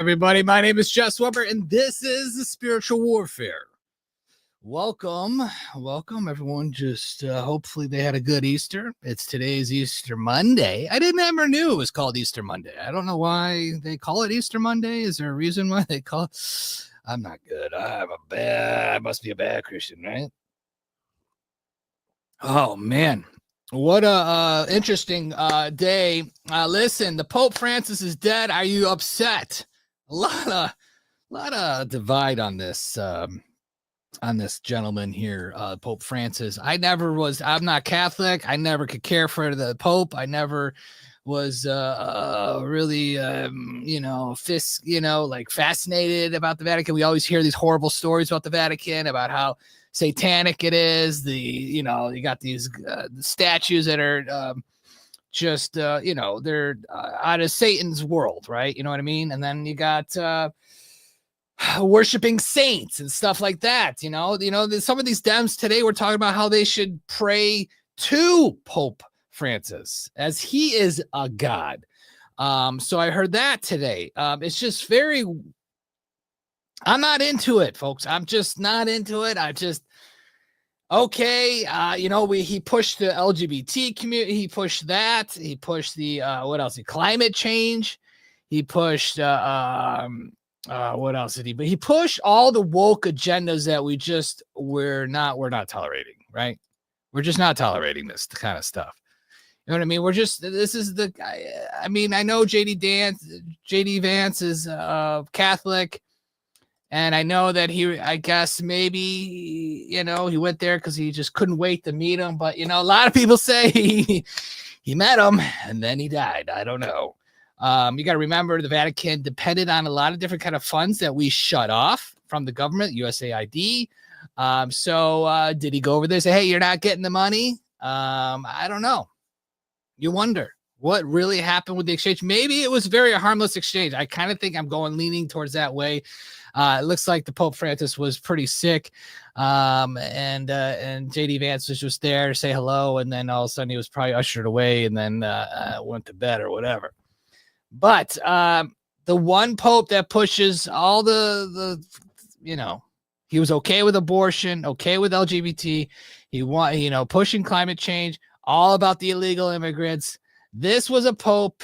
everybody? My name is Jess Weber, and this is the Spiritual Warfare. Welcome, everyone. Just hopefully they had a good Easter. Today's Easter Monday. I never knew it was called Easter Monday. I don't know why they call it Easter Monday. Is there a reason why they call it? I'm not good. I must be a bad Christian, right? Oh man. What a interesting day. Listen, the Pope Francis is dead. Are you upset? A lot of divide on this gentleman here, Pope Francis. I'm not Catholic. I never could care for the Pope. I never was really fascinated about the Vatican. We always hear these horrible stories about the Vatican, about how satanic it is. You got these statues that are they're out of Satan's world, right? You know what I mean? And then you got worshiping saints and stuff like that. Some of these Dems today were talking about how they should pray to Pope Francis as he is a god. So I heard that today. It's just I'm not into it, folks. I'm just not into it. He pushed the LGBT community. He pushed that. He pushed the what else? Climate change. He pushed what else did he? But he pushed all the woke agendas that we're not tolerating, right? We're just not tolerating this kind of stuff. You know what I mean? I know JD Vance is Catholic. And I know that he went there because he just couldn't wait to meet him. But, a lot of people say he met him and then he died. I don't know. You got to remember the Vatican depended on a lot of different kind of funds that we shut off from the government, USAID. So did he go over there and say, hey, you're not getting the money? I don't know. You wonder what really happened with the exchange. Maybe it was very a harmless exchange. I kind of think I'm leaning towards that way. It looks like the Pope Francis was pretty sick. And JD Vance was just there to say hello. And then all of a sudden he was probably ushered away and then went to bed or whatever. But the one Pope that pushes all he was okay with abortion, okay with LGBT. He pushing climate change, all about the illegal immigrants. This was a Pope.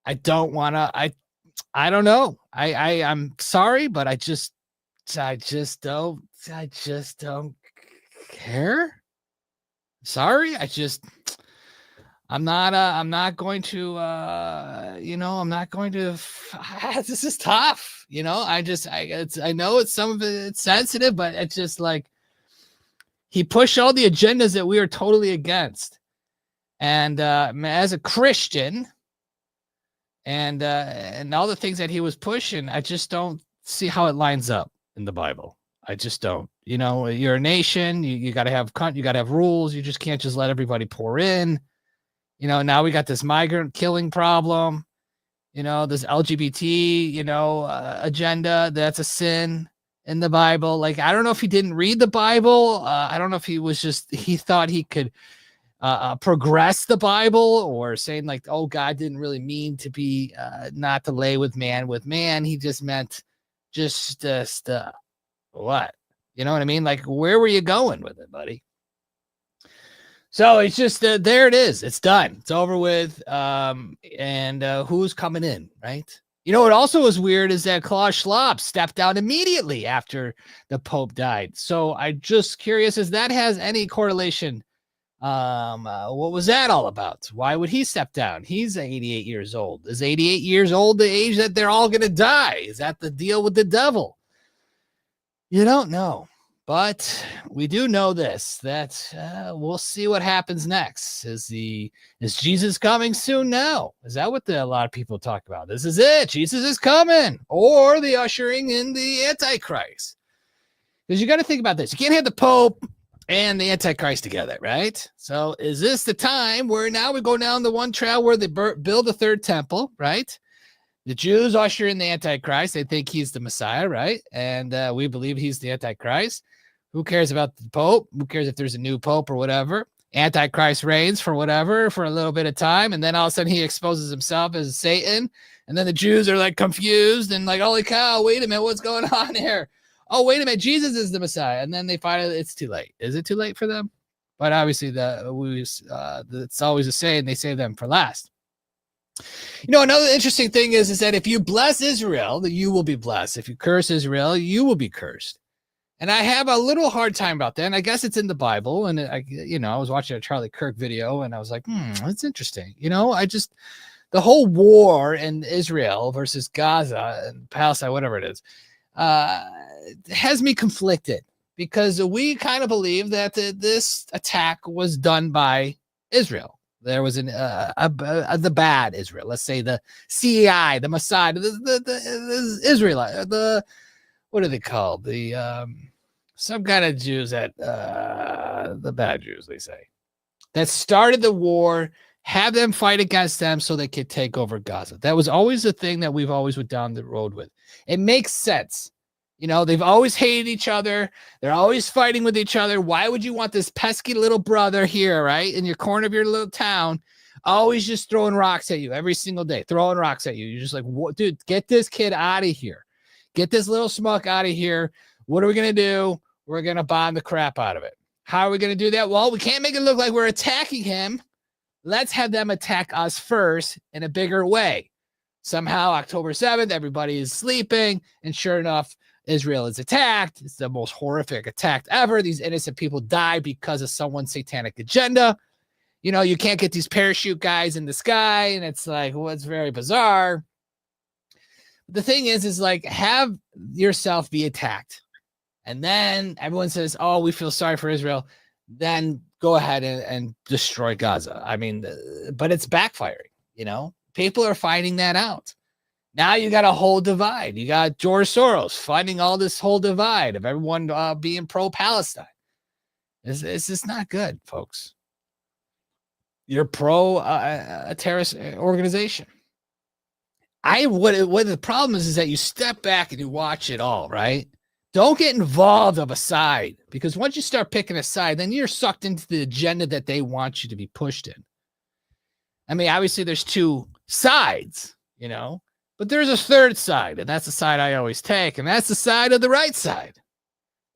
I don't know. I'm sorry, but I just don't care. Sorry. I'm not going to, this is tough. I know some of it's sensitive, but it's just like he pushed all the agendas that we are totally against. And as a Christian, and all the things that he was pushing, I just don't see how it lines up in the Bible. I just don't. You're a nation. You got to have rules. You just can't just let everybody pour in. Now we got this migrant killing problem. This LGBT agenda. That's a sin in the Bible. Like, I don't know if he didn't read the Bible. I don't know if he thought he could progress the Bible, or saying like, oh, God didn't really mean to be not to lay with man. He just meant just what? You know what I mean? Like, where were you going with it, buddy? So it's just there it is. It's done. It's over with. And who's coming in, right? What also was weird is that Klaus Schwab stepped down immediately after the Pope died. So I'm just curious if that has any correlation. What was that all about? Why would he step down? He's 88 years old. Is 88 years old the age that they're all going to die? Is that the deal with the devil? You don't know. But we do know this, that we'll see what happens next. Is Jesus coming soon now? Is that what a lot of people talk about? This is it. Jesus is coming. Or the ushering in the Antichrist. Because you got to think about this. You can't have the Pope and the Antichrist together, right? So is this the time where now we go down the one trail where they build a third temple, right? The Jews usher in the Antichrist. They think he's the Messiah, right? And we believe he's the Antichrist. Who cares about the Pope? Who cares if there's a new Pope or whatever? Antichrist reigns for whatever, for a little bit of time. And then all of a sudden he exposes himself as Satan. And then the Jews are like confused and like, holy cow, wait a minute, what's going on here? Oh, wait a minute, Jesus is the Messiah. And then they find out it's too late. Is it too late for them? But obviously it's always the same. They save them for last. Another interesting thing is that if you bless Israel, that you will be blessed. If you curse Israel, you will be cursed. And I have a little hard time about that. And I guess it's in the Bible. And I was watching a Charlie Kirk video and I was like, that's interesting. The whole war in Israel versus Gaza and Palestine, whatever it is, has me conflicted because we kind of believe that this attack was done by Israel. There was the bad Israel, let's say the CEI, the Mossad, the Israelite, what are they called? Some kind of Jews that the bad Jews, they say, that started the war. Have them fight against them so they could take over Gaza. That was always the thing that we've always went down the road with. It makes sense. They've always hated each other. They're always fighting with each other. Why would you want this pesky little brother here, right, in your corner of your little town, always just throwing rocks at you every single day, throwing rocks at you? You're just like, what, dude, get this kid out of here. Get this little schmuck out of here. What are we going to do? We're going to bomb the crap out of it. How are we going to do that? Well, we can't make it look like we're attacking him. Let's have them attack us first in a bigger way. Somehow, October 7th, everybody is sleeping. And sure enough, Israel is attacked. It's the most horrific attack ever. These innocent people die because of someone's satanic agenda. You can't get these parachute guys in the sky. And it's like, well, it's very bizarre. The thing is like, have yourself be attacked. And then everyone says, oh, we feel sorry for Israel. Then go ahead and destroy Gaza. I mean, but it's backfiring, People are finding that out. Now you got a whole divide. You got George Soros fighting all this whole divide of everyone being pro-Palestine. It's just not good, folks. You're pro a terrorist organization. What the problem is that you step back and you watch it all, right? Don't get involved of a side, because once you start picking a side, then you're sucked into the agenda that they want you to be pushed in. I mean, obviously there's two sides, but there's a third side, and that's the side I always take, and that's the side of the right side.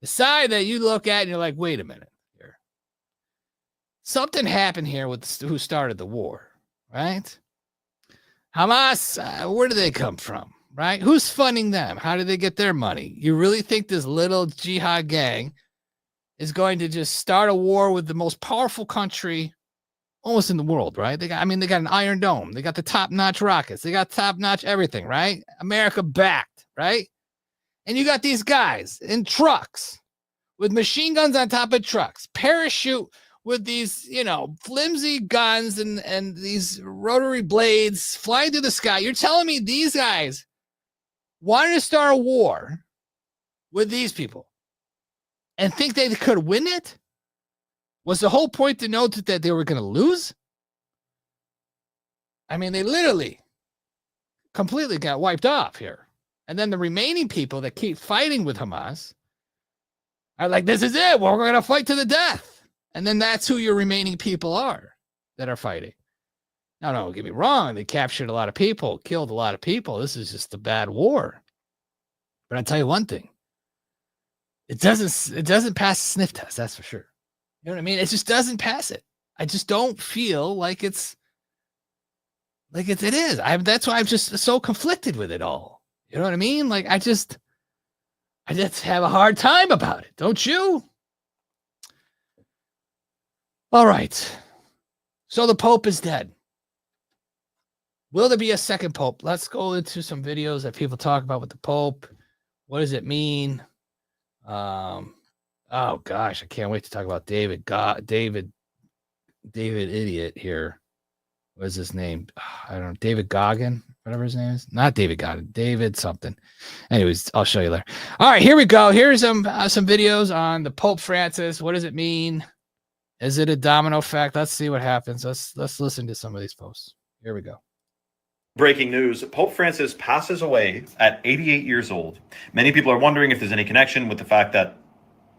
The side that you look at and you're like, wait a minute here. Something happened here with who started the war, right? Hamas, where do they come from? Right? Who's funding them? How do they get their money? You really think this little jihad gang is going to just start a war with the most powerful country almost in the world, right? They got an Iron Dome. They got the top-notch rockets. They got top-notch everything, right? America backed, right? And you got these guys in trucks with machine guns on top of trucks, parachute with these, flimsy guns and these rotary blades flying through the sky. You're telling me these guys wanted to start a war with these people and think they could win it? Was the whole point to know that they were going to lose? I mean, they literally completely got wiped off here. And then the remaining people that keep fighting with Hamas are like, this is it. We're going to fight to the death. And then that's who your remaining people are that are fighting. Now, don't get me wrong. They captured a lot of people, killed a lot of people. This is just a bad war. But I'll tell you one thing. It doesn't pass the sniff test, that's for sure. You know what I mean? It just doesn't pass it. I just don't feel like it is. That's why I'm just so conflicted with it all. You know what I mean? Like, I just have a hard time about it. Don't you? All right. So the Pope is dead. Will there be a second Pope? Let's go into some videos that people talk about with the Pope. What does it mean? Oh gosh, I can't wait to talk about David Idiot here. What is his name? I don't know. David Goggin, whatever his name is. Not David Goggin. David something. Anyways, I'll show you later. All right, here we go. Here's some videos on the Pope Francis. What does it mean? Is it a domino effect? Let's see what happens. Let's listen to some of these posts. Here we go. Breaking news, Pope Francis passes away at 88 years old. Many people are wondering if there's any connection with the fact that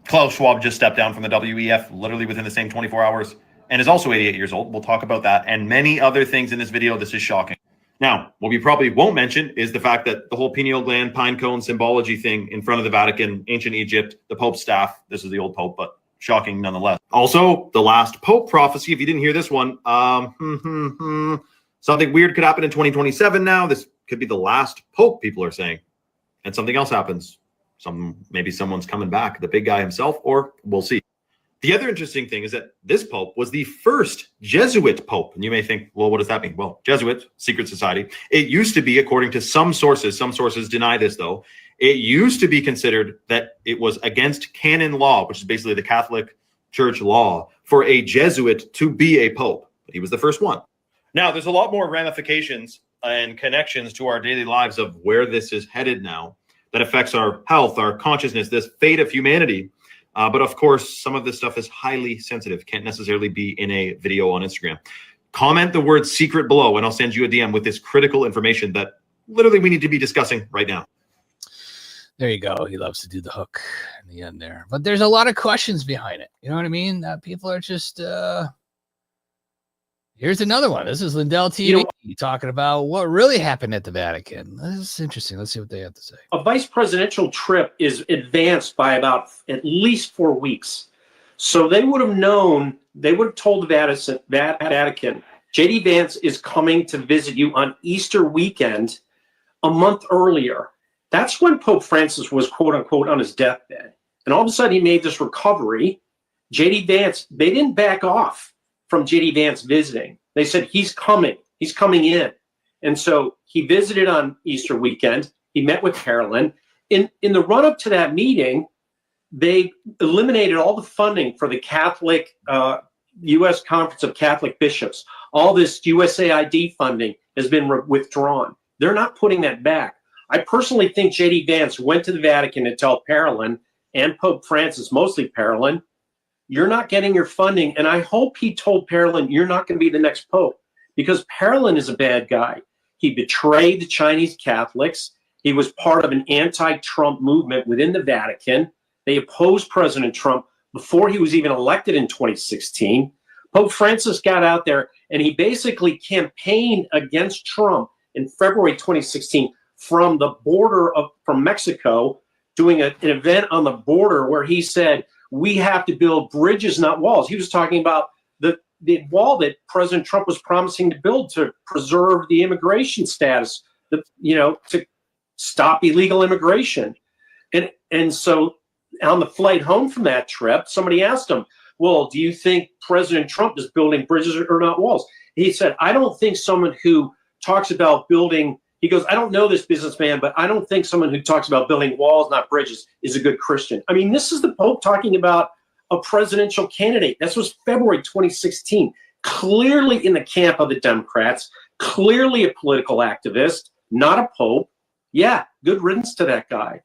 Klaus Schwab just stepped down from the WEF literally within the same 24 hours. and is also 88 years old. We'll talk about that and many other things in this video. This is shocking. Now, what we probably won't mention is the fact that the whole pineal gland, pine cone symbology thing in front of the Vatican, ancient Egypt, the Pope's staff. This is the old Pope, but shocking nonetheless. Also, the last Pope prophecy, if you didn't hear this one, something weird could happen in 2027 now. This could be the last Pope, people are saying. And something else happens. Maybe someone's coming back, the big guy himself, or we'll see. The other interesting thing is that this Pope was the first Jesuit Pope. And you may think, well, what does that mean? Well, Jesuit, secret society. It used to be, according to some sources deny this though, it used to be considered that it was against canon law, which is basically the Catholic Church law, for a Jesuit to be a Pope. But he was the first one. Now, there's a lot more ramifications and connections to our daily lives of where this is headed now that affects our health, our consciousness, this fate of humanity. But of course, some of this stuff is highly sensitive, can't necessarily be in a video on Instagram. Comment the word secret below and I'll send you a DM with this critical information that literally we need to be discussing right now. There you go. He loves to do the hook in the end there. But there's a lot of questions behind it. You know what I mean? People are just... Here's another one. This is Lindell TV talking about what really happened at the Vatican. This is interesting. Let's see what they have to say. A vice presidential trip is advanced by about at least 4 weeks. So they would have known, they would have told the Vatican, J.D. Vance is coming to visit you on Easter weekend a month earlier. That's when Pope Francis was, quote unquote, on his deathbed. And all of a sudden he made this recovery. J.D. Vance, they didn't back off from J.D. Vance visiting. They said, he's coming in. And so he visited on Easter weekend. He met with Carolyn. In the run up to that meeting, they eliminated all the funding for the Catholic, U.S. Conference of Catholic Bishops. All this USAID funding has been withdrawn. They're not putting that back. I personally think J.D. Vance went to the Vatican to tell Carolyn and Pope Francis, mostly Carolyn, you're not getting your funding. And I hope he told Parolin, you're not going to be the next Pope, because Parolin is a bad guy. He betrayed the Chinese Catholics. He was part of an anti-Trump movement within the Vatican. They opposed President Trump before he was even elected in 2016. Pope Francis got out there and he basically campaigned against Trump in February 2016 from the border from Mexico, doing an event on the border where he said, we have to build bridges, not walls. He was talking about the wall that President Trump was promising to build to preserve the immigration status, to stop illegal immigration. And so on the flight home from that trip, somebody asked him, well, do you think President Trump is building bridges or not walls? He said, I don't think someone who talks about building, he goes, I don't know this businessman, but I don't think someone who talks about building walls, not bridges, is a good Christian. I mean, this is the Pope talking about a presidential candidate. This was February 2016, clearly in the camp of the Democrats, clearly a political activist, not a Pope. Yeah, good riddance to that guy.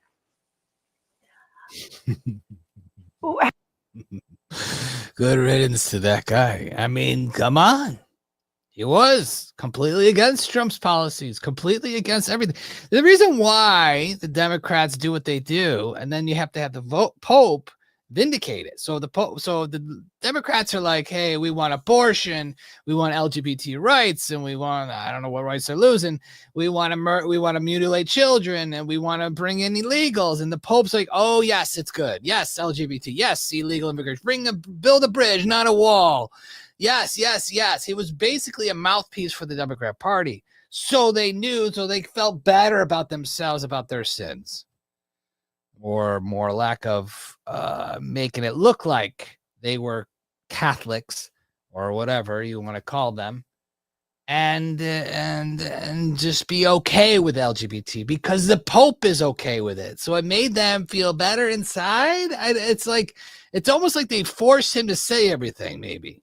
Good riddance to that guy. I mean, come on. He was completely against Trump's policies, completely against everything. The reason why the Democrats do what they do, and then you have to have the Pope vindicate it. So the Democrats are like, hey, we want abortion, we want LGBT rights, and we want, I don't know what rights they're losing. We want to mutilate children, and we want to bring in illegals. And the Pope's like, oh yes, it's good. Yes, LGBT. Yes, illegal immigration. Build a bridge, not a wall. Yes, yes, yes. He was basically a mouthpiece for the Democrat Party. So they felt better about themselves, about their sins. Or more lack of making it look like they were Catholics or whatever you want to call them. And just be okay with LGBT because the Pope is okay with it. So it made them feel better inside. It's almost like they forced him to say everything, maybe.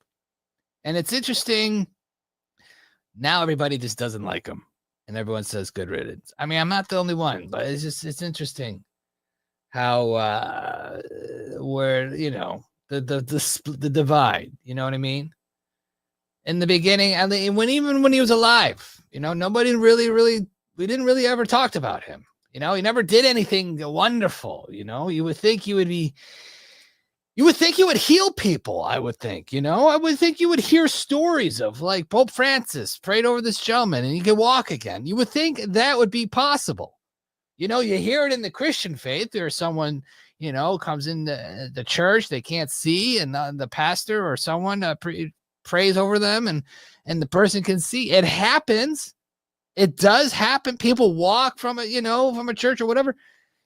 And it's interesting. Now everybody just doesn't like him. And everyone says good riddance. I mean, I'm not the only one, but it's interesting how where, the divide, you know what I mean? In the beginning, and even when he was alive, nobody we didn't really ever talked about him. He never did anything wonderful. You would think you You would think you would heal people, I would think, I would think you would hear stories of like Pope Francis prayed over this gentleman and he could walk again. You would think that would be possible. You hear it in the Christian faith. There's someone, comes in the church, they can't see, and the pastor or someone prays over them and the person can see. It happens. It does happen. People walk from a church or whatever.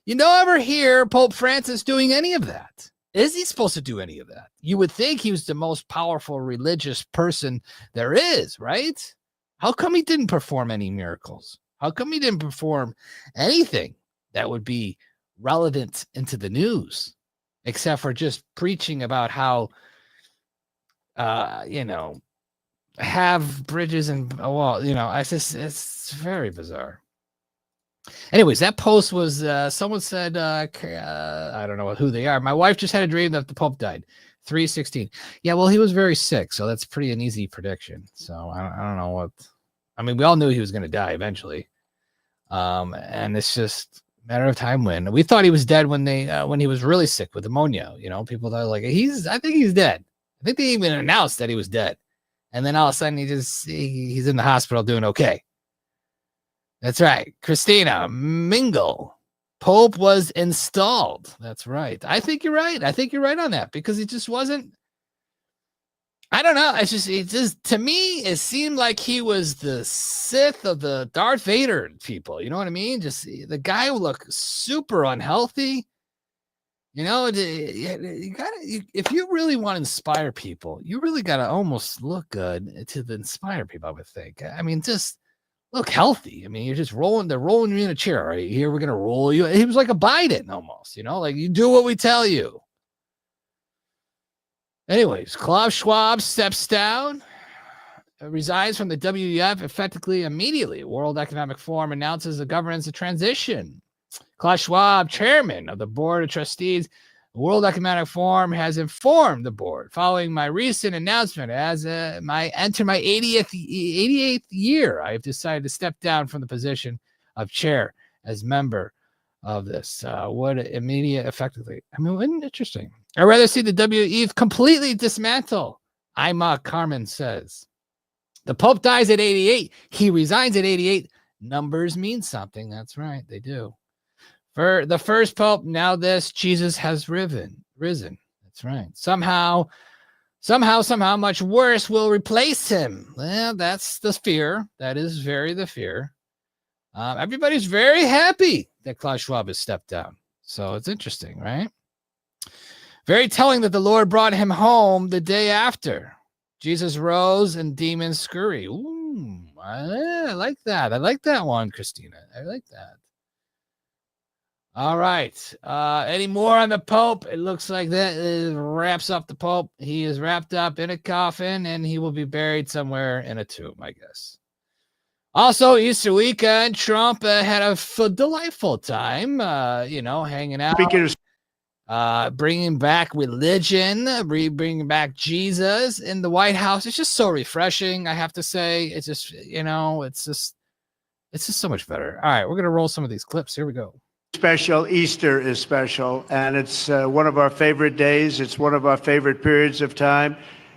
You don't ever hear Pope Francis doing any of that. Is he supposed to do any of that? You would think he was the most powerful religious person there is, right? How come he didn't perform any miracles? How come he didn't perform anything that would be relevant into the news, except for just preaching about how, have bridges and a wall? It's very bizarre. Anyways, that post was, someone said, I don't know who they are. My wife just had a dream that the Pope died. 3:16. Yeah, well, he was very sick, so that's an easy prediction. So I don't know what. I mean, we all knew he was going to die eventually, and it's just a matter of time when. We thought he was dead when he was really sick with pneumonia. People thought like I think he's dead. I think they even announced that he was dead, and then all of a sudden he's in the hospital doing okay. That's right. Christina Mingle. Pope was installed. That's right. I think you're right. I think you're right on that because it just wasn't. I don't know. It just to me, it seemed like he was the Sith of the Darth Vader people. You know what I mean? Just the guy would look super unhealthy. You gotta, if you really want to inspire people, you really got to almost look good to inspire people, I would think. I mean, just look healthy. I mean, you're just they're rolling you in a chair. Right here, we're going to roll you. He was like a Biden almost, like you do what we tell you. Anyways, Klaus Schwab steps down, resigns from the WEF effectively immediately. World Economic Forum announces the governance of transition. Klaus Schwab, chairman of the board of trustees, the World Economic Forum, has informed the board following my recent announcement as I enter my 88th year. I have decided to step down from the position of chair as member of this. What immediate effectively? I mean, wasn't interesting. I'd rather see the WEF completely dismantle. Ima Carmen says. The Pope dies at 88. He resigns at 88. Numbers mean something. That's right. They do. For the first Pope, now this, Jesus has risen. That's right. Somehow, much worse will replace him. Well, that's the fear. That is the fear. Everybody's very happy that Klaus Schwab has stepped down. So it's interesting, right? Very telling that the Lord brought him home the day after. Jesus rose and demons scurry. Ooh, I like that. I like that one, Christina. I like that. All right. Any more on the Pope? It looks like that wraps up the Pope. He is wrapped up in a coffin, and he will be buried somewhere in a tomb, I guess. Also, Easter weekend, Trump had a delightful time, hanging out. Bringing back religion, bringing back Jesus in the White House. It's just so refreshing, I have to say. It's just, it's just so much better. All right, we're going to roll some of these clips. Here we go. Special. Easter is special, and it's one of our favorite days. It's one of our favorite periods of time.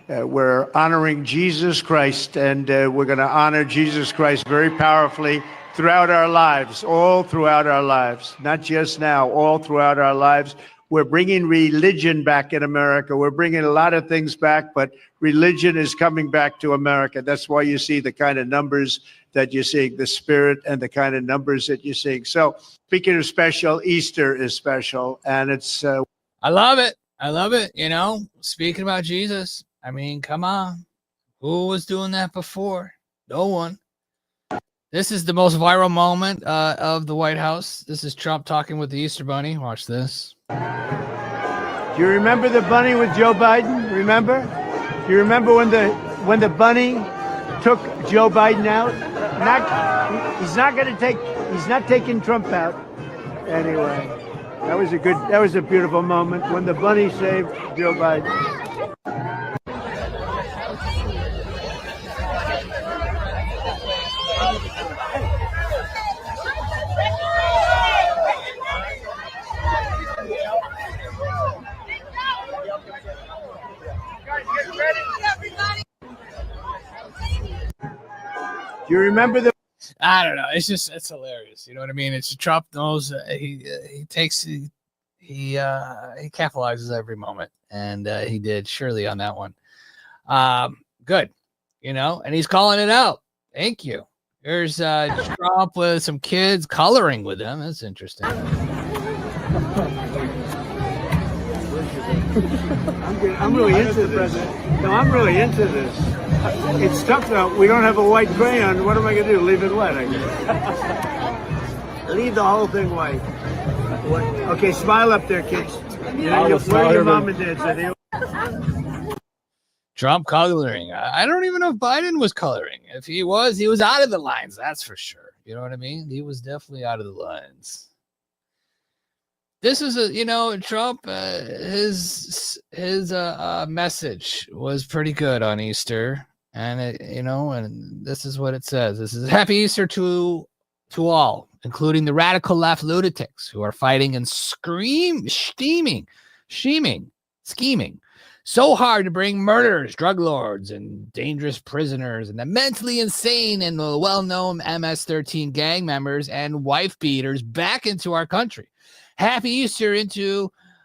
We're honoring Jesus Christ, and we're going to honor Jesus Christ very powerfully throughout our lives, all throughout our lives, not just now, all throughout our lives. We're bringing religion back in America. We're bringing a lot of things back, but religion is coming back to America. That's why you see the kind of numbers that you're seeing, the spirit and the kind of numbers that you're seeing. So speaking of special, Easter is special, and it's... I love it. I love it. Speaking about Jesus, I mean, come on. Who was doing that before? No one. This is the most viral moment of the White House. This is Trump talking with the Easter Bunny. Watch this. Do you remember the bunny with Joe Biden? Remember? Do you remember when the bunny took Joe Biden out? He's not taking Trump out. Anyway, that was a beautiful moment when the bunny saved Joe Biden. Do you remember the? I don't know. It's hilarious. You know what I mean? It's Trump knows he capitalizes every moment, and he did surely on that one. Good, you know, and he's calling it out. Thank you. There's Trump with some kids coloring with him. That's interesting. I'm really into this. No, I'm really into this. It's tough though. We don't have a white crayon. What am I going to do? Leave it wet, I guess. Leave the whole thing white. Okay, smile up there, kids. Where your mom and dad said Trump coloring. I don't even know if Biden was coloring. If he was out of the lines. That's for sure. You know what I mean? He was definitely out of the lines. This is Trump. His message was pretty good on Easter, and and this is what it says. This is Happy Easter to all, including the radical left lunatics who are fighting and scheming so hard to bring murderers, drug lords, and dangerous prisoners, and the mentally insane and the well-known MS-13 gang members and wife beaters back into our country. Happy Easter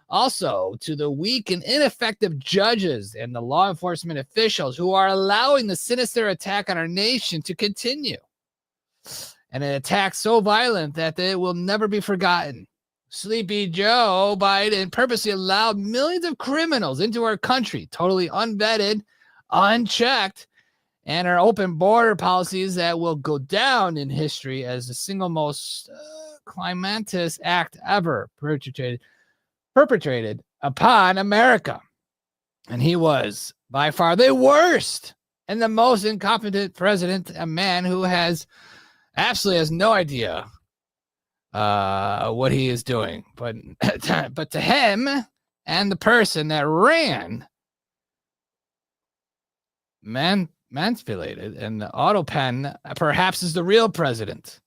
also to the weak and ineffective judges and the law enforcement officials who are allowing the sinister attack on our nation to continue. And an attack so violent that it will never be forgotten. Sleepy Joe Biden purposely allowed millions of criminals into our country, totally unvetted, unchecked, and our open border policies that will go down in history as the single most calamitous act ever perpetrated upon America. And he was by far the worst and the most incompetent president, a man who absolutely has no idea what he is doing. But to him and the person that ran manipulated and the auto pen perhaps is the real president.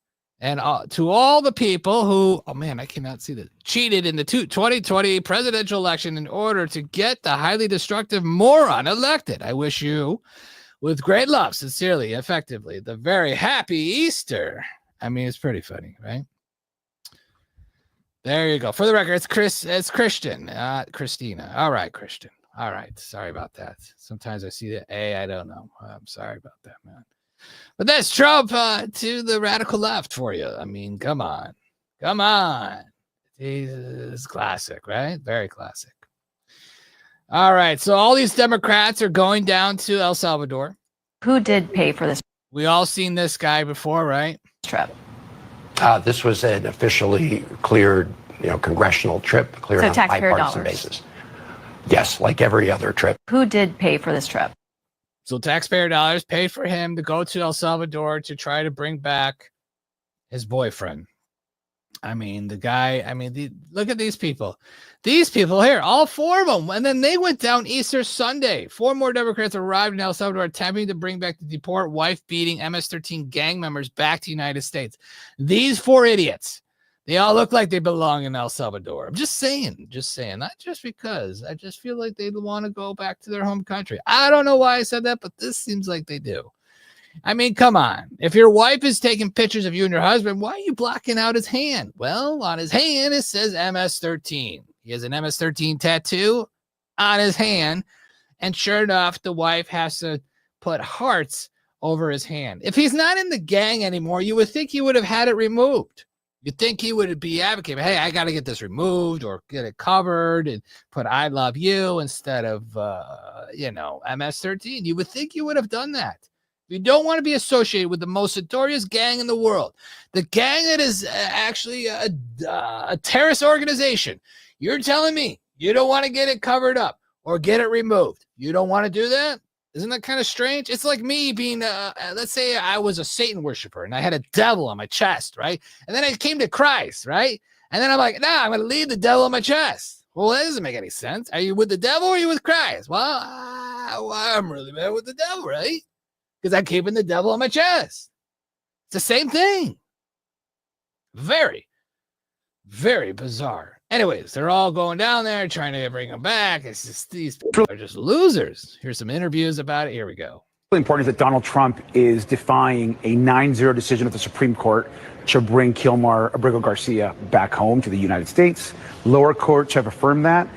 And to all the people who, I cannot see that, cheated in the 2020 presidential election in order to get the highly destructive moron elected, I wish you, with great love, sincerely, effectively, the very happy Easter. It's pretty funny, right? There you go. For the record, it's Christian, Christina. All right, Christian. All right. Sorry about that. Sometimes I see the A. I don't know. I'm sorry about that, man. But that's Trump to the radical left for you. Come on. It's classic, right? Very classic. All right. So all these Democrats are going down to El Salvador. Who did pay for this We all seen this guy before, right? trip? This was an officially cleared, congressional trip, cleared So on a taxpayer bipartisan dollars. basis. Yes, like every other trip. Who did pay for this trip? So taxpayer dollars paid for him to go to El Salvador to try to bring back his boyfriend. The guy, look at these people. These people here, all four of them. And then they went down Easter Sunday. 4 more Democrats arrived in El Salvador attempting to bring back the deport wife-beating MS-13 gang members back to the United States. These 4 idiots, they all look like they belong in El Salvador. I'm just saying, not just because. I just feel like they want to go back to their home country. I don't know why I said that, but this seems like they do. Come on. If your wife is taking pictures of you and your husband, why are you blocking out his hand? Well, on his hand, it says MS-13. He has an MS-13 tattoo on his hand. And sure enough, the wife has to put hearts over his hand. If he's not in the gang anymore, you would think he would have had it removed. You'd think he would be advocating, hey, I got to get this removed or get it covered and put I love you instead of, MS-13. You would think you would have done that. You don't want to be associated with the most notorious gang in the world, the gang that is actually a terrorist organization. You're telling me you don't want to get it covered up or get it removed. You don't want to do that? Isn't that kind of strange? It's like me being, let's say I was a Satan worshiper and I had a devil on my chest, right? And then I came to Christ, right? And then I'm like, I'm going to leave the devil on my chest. Well, that doesn't make any sense. Are you with the devil or are you with Christ? Well, I'm really mad with the devil, right? Because I'm keeping the devil on my chest. It's the same thing. Very, very bizarre. Anyways, they're all going down there trying to bring him back. It's just these people are just losers. Here's some interviews about it. Here we go. important is that Donald Trump is defying a 9-0 decision of the Supreme Court to bring Kilmar Abrigo Garcia back home to the United States. Lower courts have affirmed that.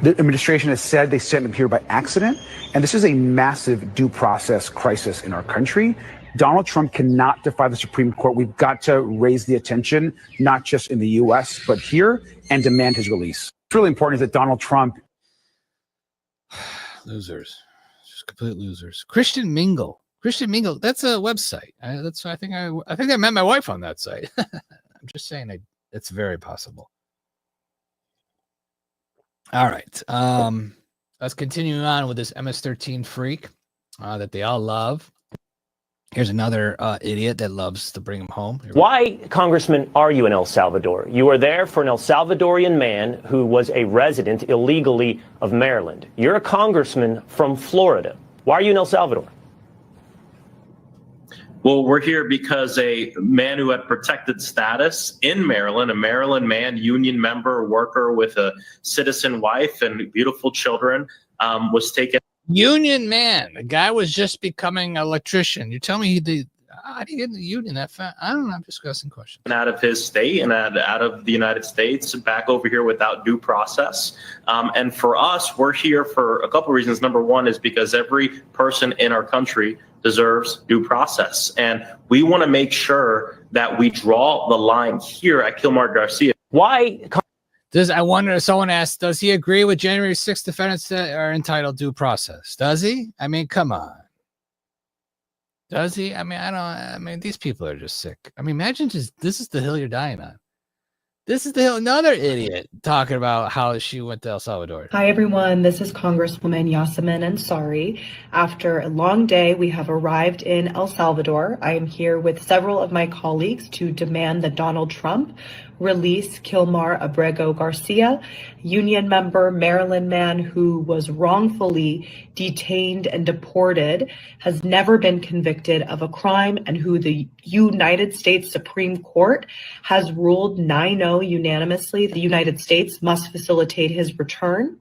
The administration has said they sent him here by accident. And this is a massive due process crisis in our country. Donald Trump cannot defy the Supreme Court. We've got to raise the attention, not just in the U.S., but here, and demand his release. It's really important is that Donald Trump. Losers. Just complete losers. Christian Mingle. That's a website. I think I met my wife on that site. I'm just saying it's very possible. All right. Let's continue on with this MS-13 freak that they all love. Here's another idiot that loves to bring him home. Why, Congressman, are you in El Salvador? You are there for an El Salvadorian man who was a resident illegally of Maryland. You're a congressman from Florida. Why are you in El Salvador? Well, we're here because a man who had protected status in Maryland, a Maryland man, union member, worker with a citizen wife and beautiful children, was taken. Union man. The guy was just becoming an electrician. You tell me how do you get in the union that fast? I don't know. I'm just asking questions. Out of his state and out of the United States, back over here without due process. And for us, we're here for a couple of reasons. Number one is because every person in our country deserves due process. And we want to make sure that we draw the line here at Kilmar Garcia. Why? Someone asked, does he agree with January 6th defendants that are entitled due process? Does he? I mean, come on. Does he? I mean, these people are just sick. I mean, imagine this is the hill you're dying on. This is the hill. Another idiot talking about how she went to El Salvador. Hi, everyone. This is Congresswoman Yasamin Ansari. After a long day, we have arrived in El Salvador. I am here with several of my colleagues to demand that Donald Trump release Kilmar Abrigo Garcia, union member, Maryland man who was wrongfully detained and deported, has never been convicted of a crime, and who the United States Supreme Court has ruled 9-0 unanimously. The United States must facilitate his return.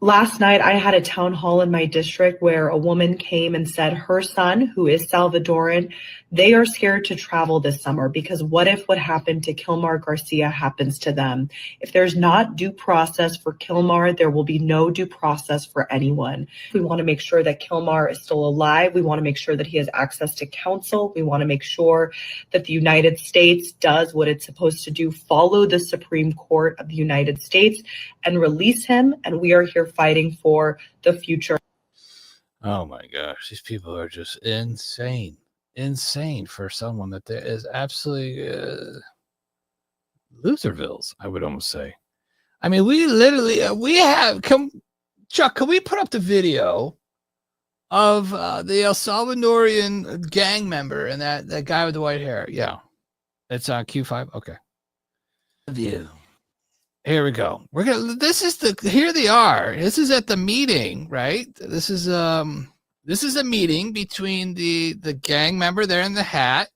Last night, I had a town hall in my district where a woman came and said her son, who is Salvadoran, they are scared to travel this summer because what if what happened to Kilmar Garcia happens to them? If there's not due process for Kilmar, there will be no due process for anyone. We want to make sure that Kilmar is still alive. We want to make sure that he has access to counsel. We want to make sure that the United States does what it's supposed to do, follow the Supreme Court of the United States and release him. And we are here fighting for the future. Oh my gosh, these people are just insane for someone that there is absolutely loservilles, I would almost say. I mean, we literally Chuck, can we put up the video of the El Salvadorian gang member and that guy with the white hair? Yeah, it's on Q5. Okay, view. Here we go. Here they are. This is at the meeting, right? This is a meeting between the gang member there in the hat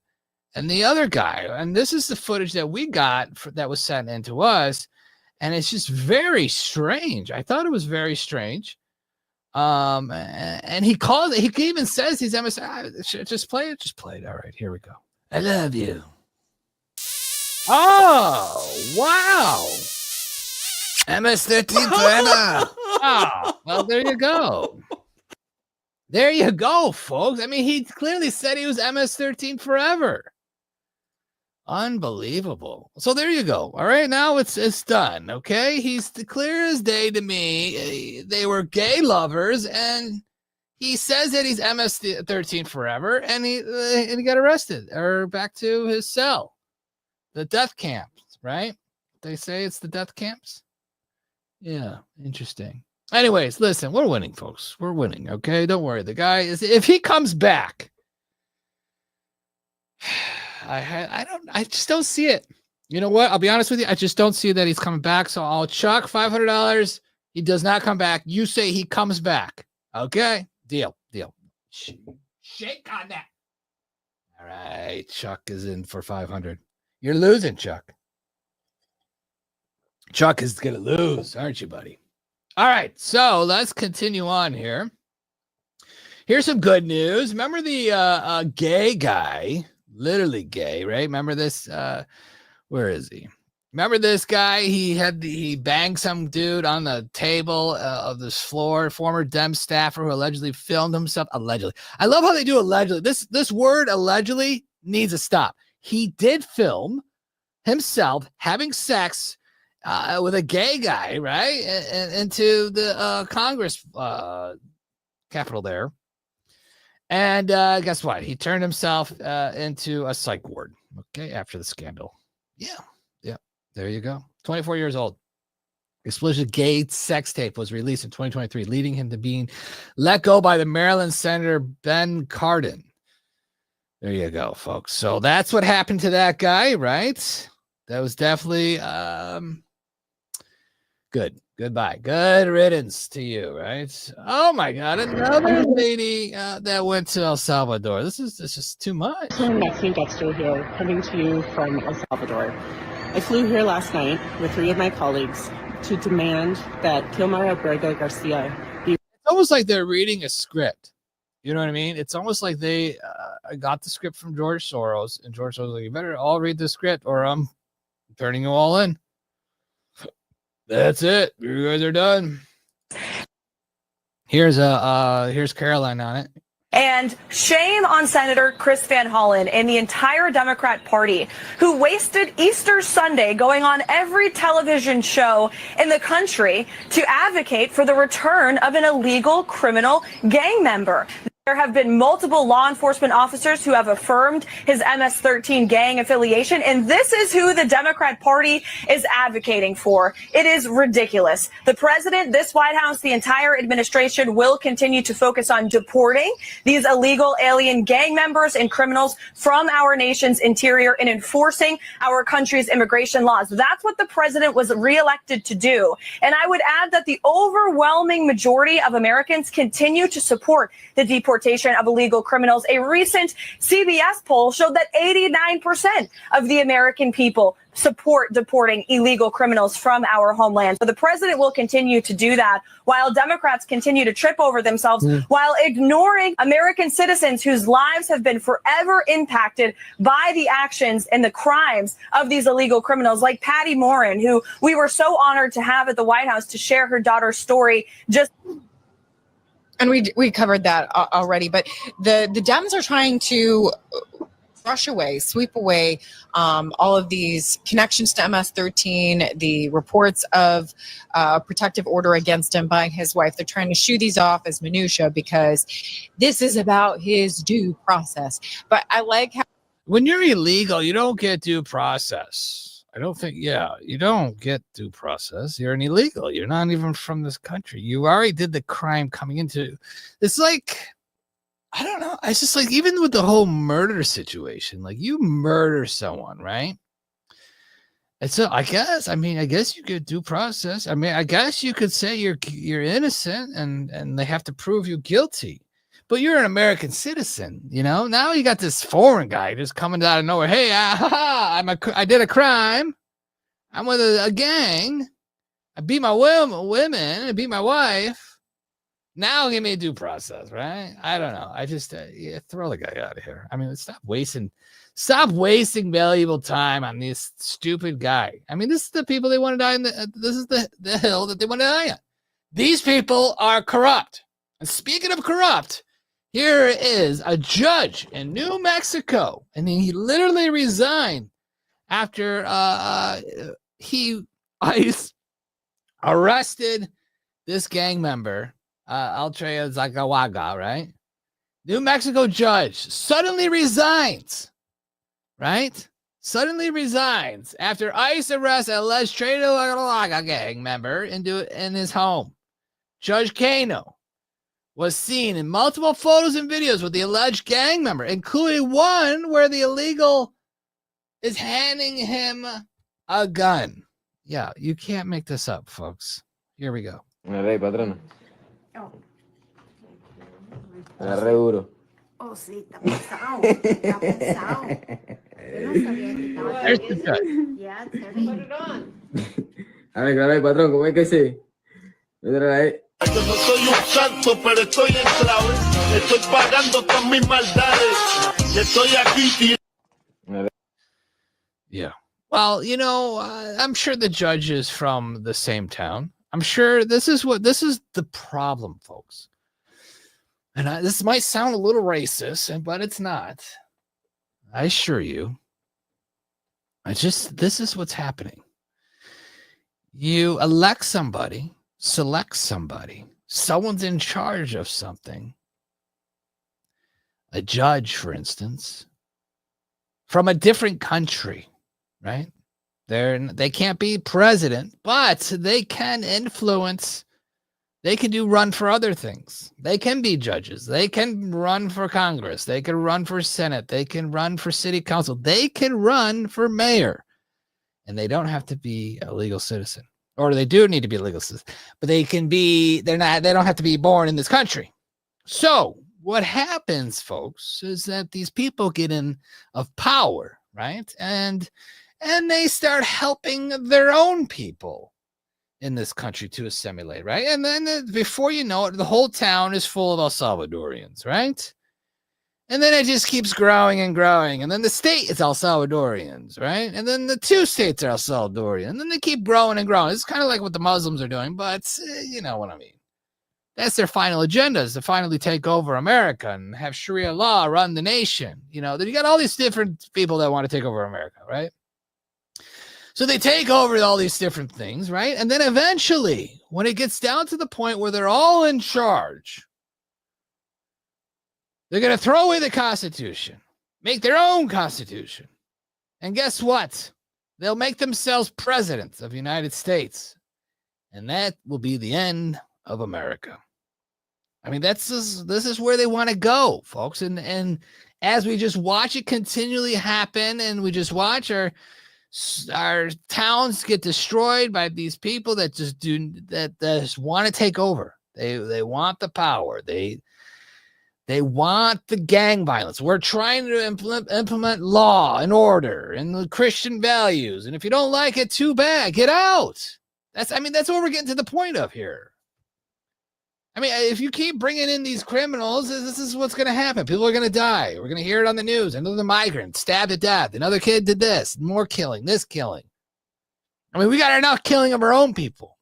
and the other guy. And this is the footage that we got that was sent in to us. And it's just very strange. I thought it was very strange. And he even says he's MSI. Just play it. Just play it. All right, here we go. I love you. Oh, wow. MS-13 forever. Oh, well, there you go. There you go, folks. I mean, he clearly said he was MS-13 forever. Unbelievable. So there you go. All right, now it's done. Okay, he's clear as day to me. They were gay lovers, and he says that he's MS-13 forever, and he got arrested or back to his cell, the death camps. Right? They say it's the death camps. Yeah, interesting. Anyways, listen, we're winning, folks. We're winning, okay? Don't worry. The guy is, if he comes back, I just don't see it. You know what? I'll be honest with you. I just don't see that he's coming back. So I'll chuck $500. He does not come back. You say he comes back. Okay? Deal. Shake on that. All right. Chuck is in for 500. You're losing, Chuck. Chuck is going to lose, aren't you, buddy? All right, so let's continue on here. Here's some good news. Remember the gay guy, literally gay, right? Remember this? Where is he? Remember this guy? He banged some dude on the table of this floor. Former Dems staffer who allegedly filmed himself. Allegedly, I love how they do allegedly. This word allegedly needs to stop. He did film himself having sex with a gay guy, right? Into the Congress Capitol there. And guess what? He turned himself into a psych ward, okay, after the scandal. Yeah. There you go. 24 years old. Explicit gay sex tape was released in 2023, leading him to being let go by the Maryland Senator Ben Cardin. There you go, folks. So that's what happened to that guy, right? That was definitely good. Goodbye. Good riddance to you, right? Oh my God, another lady that went to El Salvador. This is just too much. Maxine Dexter here, coming to you from El Salvador. I flew here last night with 3 of my colleagues to demand that Kilmar Abrego Garcia be. It's almost like they're reading a script. You know what I mean? It's almost like they got the script from George Soros, and George Soros was like, you better all read the script or I'm turning you all in. That's it. You guys are done. Here's Caroline on it. And shame on Senator Chris Van Hollen and the entire Democrat Party, who wasted Easter Sunday going on every television show in the country to advocate for the return of an illegal criminal gang member. There have been multiple law enforcement officers who have affirmed his MS-13 gang affiliation, and this is who the Democrat Party is advocating for. It is ridiculous. The president, this White House, the entire administration will continue to focus on deporting these illegal alien gang members and criminals from our nation's interior and enforcing our country's immigration laws. That's what the president was reelected to do. And I would add that the overwhelming majority of Americans continue to support the deportation of illegal criminals. A recent CBS poll showed that 89% of the American people support deporting illegal criminals from our homeland. So the president will continue to do that while Democrats continue to trip over themselves while ignoring American citizens whose lives have been forever impacted by the actions and the crimes of these illegal criminals, like Patty Morin, who we were so honored to have at the White House to share her daughter's story. And we covered that already, but the Dems are trying to brush away, sweep away all of these connections to MS-13, the reports of a protective order against him by his wife. They're trying to shoo these off as minutia because this is about his due process. But I like how when you're illegal, you don't get due process. I don't think, you don't get due process. You're an illegal. You're not even from this country. You already did the crime coming into. It's like, I don't know. It's just like, even with the whole murder situation, like you murder someone, right? And so I guess you get due process. I mean, I guess you could say you're innocent and they have to prove you guilty. But you're an American citizen, you know. Now you got this foreign guy just coming out of nowhere. Hey, I did a crime. I'm with a gang. I beat my women. I beat my wife. Now give me a due process, right? I don't know. I just throw the guy out of here. I mean, stop wasting valuable time on this stupid guy. I mean, this is the people they want to die in. This is the hill that they want to die on. These people are corrupt. And speaking of corrupt. Here is a judge in New Mexico, and he literally resigned after ICE arrested this gang member, Altria Zagawaga, right? New Mexico judge suddenly resigns, right? Suddenly resigns after ICE arrests an alleged Zagawaga gang member in his home. Judge Kano was seen in multiple photos and videos with the alleged gang member, including one where the illegal is handing him a gun. Yeah, you can't make this up, folks. Here we go. Agarré, patrón. Agarré duro. Oh, sí, está pesado. Está pesado. Yo no sabía que estaba. There's the judge. Yeah, put it on. A ver, grabé, patrón, ¿cómo es que sí? Mira ahí. Yo no soy un santo, pero estoy en clave. Estoy pagando todas mis maldades. Estoy aquí. Yeah. Well, I'm sure the judge is from the same town. I'm sure this is the problem, folks. And this might sound a little racist, but it's not. I assure you. This is what's happening. You elect somebody, select somebody, someone's in charge of something. A judge, for instance, from a different country, right? They can't be president, but they can influence. They can run for other things. They can be judges. They can run for Congress. They can run for Senate. They can run for city council. They can run for mayor. And they don't have to be a legal citizen. Or they do need to be a legal citizen. But they don't have to be born in this country. So what happens, folks, is that these people get in of power, right? And they start helping their own people in this country to assimilate, right? And then before you know it, the whole town is full of El Salvadorians, right? And then it just keeps growing and growing. And then the state is El Salvadorians, right? And then the 2 states are El Salvadorian. And then they keep growing and growing. It's kind of like what the Muslims are doing, but you know what I mean. That's their final agenda, is to finally take over America and have Sharia law run the nation. You got all these different people that want to take over America, right? So they take over all these different things, right? And then eventually, when it gets down to the point where they're all in charge, they're going to throw away the Constitution, make their own Constitution. And guess what? They'll make themselves presidents of the United States. And that will be the end of America. I mean, this is where they want to go, folks. And as we just watch it continually happen, and we just watch our towns get destroyed by these people that just want to take over. They want the power. They want the gang violence. We're trying to implement law and order and the Christian values. And if you don't like it, too bad. Get out. That's what we're getting to the point of here. I mean, if you keep bringing in these criminals, this is what's going to happen. People are going to die. We're going to hear it on the news. Another migrant stabbed to death. Another kid did this. More killing. This killing. I mean, we got enough killing of our own people.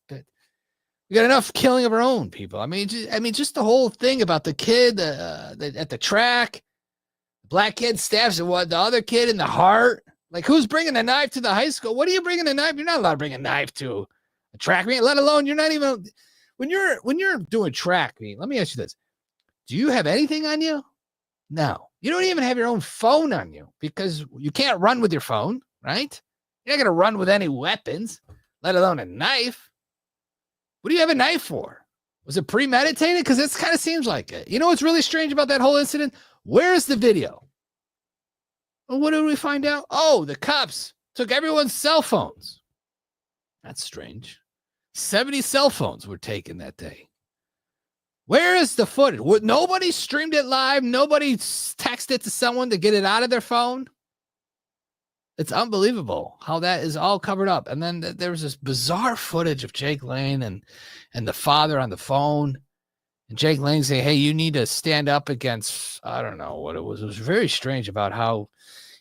We got enough killing of our own people. I mean, just the whole thing about the kid at the track. The black kid stabs the other kid in the heart. Like, who's bringing a knife to the high school? What are you bringing a knife? You're not allowed to bring a knife to a track meet, let alone you're not even... When you're doing track meet, let me ask you this. Do you have anything on you? No. You don't even have your own phone on you because you can't run with your phone, right? You're not going to run with any weapons, let alone a knife. What do you have a knife for? Was it premeditated? Because it kind of seems like it. You know what's really strange about that whole incident? Where's the video? Well, what did we find out? Oh, the cops took everyone's cell phones. That's strange. 70 cell phones were taken that day. Where is the footage? Nobody streamed it live. Nobody texted it to someone to get it out of their phone. It's unbelievable how that is all covered up. And then there was this bizarre footage of Jake Lane and the father on the phone. And Jake Lane saying, hey, you need to stand up against, I don't know what it was. It was very strange about how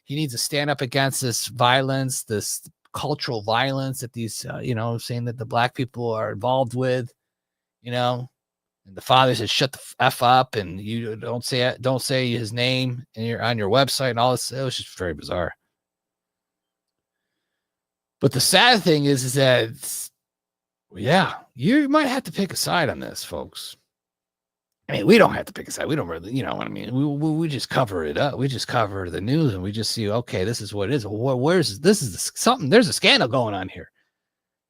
he needs to stand up against this violence, this cultural violence that these, saying that the black people are involved with, and the father said, shut the F up. And you don't say his name on your website and all this. It was just very bizarre. But the sad thing is that, you might have to pick a side on this, folks. I mean, we don't have to pick a side. We don't really, you know what I mean? We just cover it up. We just cover the news and we just see, okay, this is what it is. There's a scandal going on here.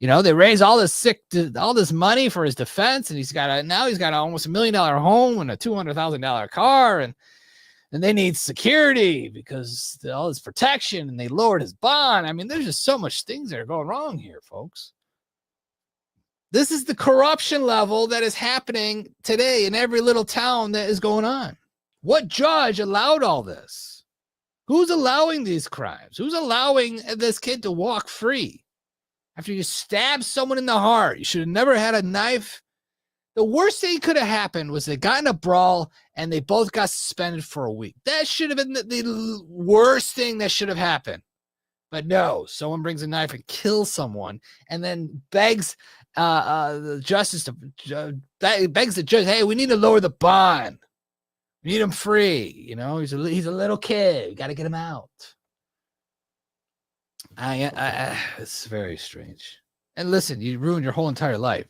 They raise all this money for his defense, and he's got almost $1 million home and a $200,000 car, and they need security because all this protection, and they lowered his bond. I mean, there's just so much things that are going wrong here, folks. This is the corruption level that is happening today in every little town that is going on. What judge allowed all this? Who's allowing these crimes? Who's allowing this kid to walk free after you stab someone in the heart? You should have never had a knife The worst thing could have happened was they got in a brawl and they both got suspended for a week. That should have been the worst thing that should have happened. But no, someone brings a knife and kills someone and then begs the justice to begs the judge, hey, we need to lower the bond. We need him free. You know, he's a little kid. We got to get him out. It's very strange. And listen, you ruined your whole entire life.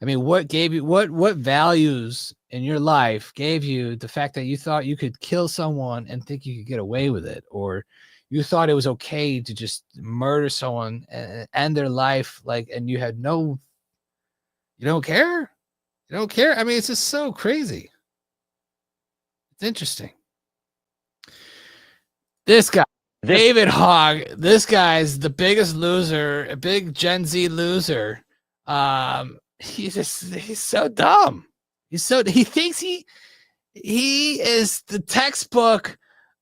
I mean, what gave you what values in your life gave you the fact that you thought you could kill someone and think you could get away with it, or you thought it was okay to just murder someone and end their life, like, and you don't care? You don't care? I mean, it's just so crazy. It's interesting. This guy, David Hogg, this guy's the biggest loser, a big Gen Z loser. He's so dumb. He thinks he is the textbook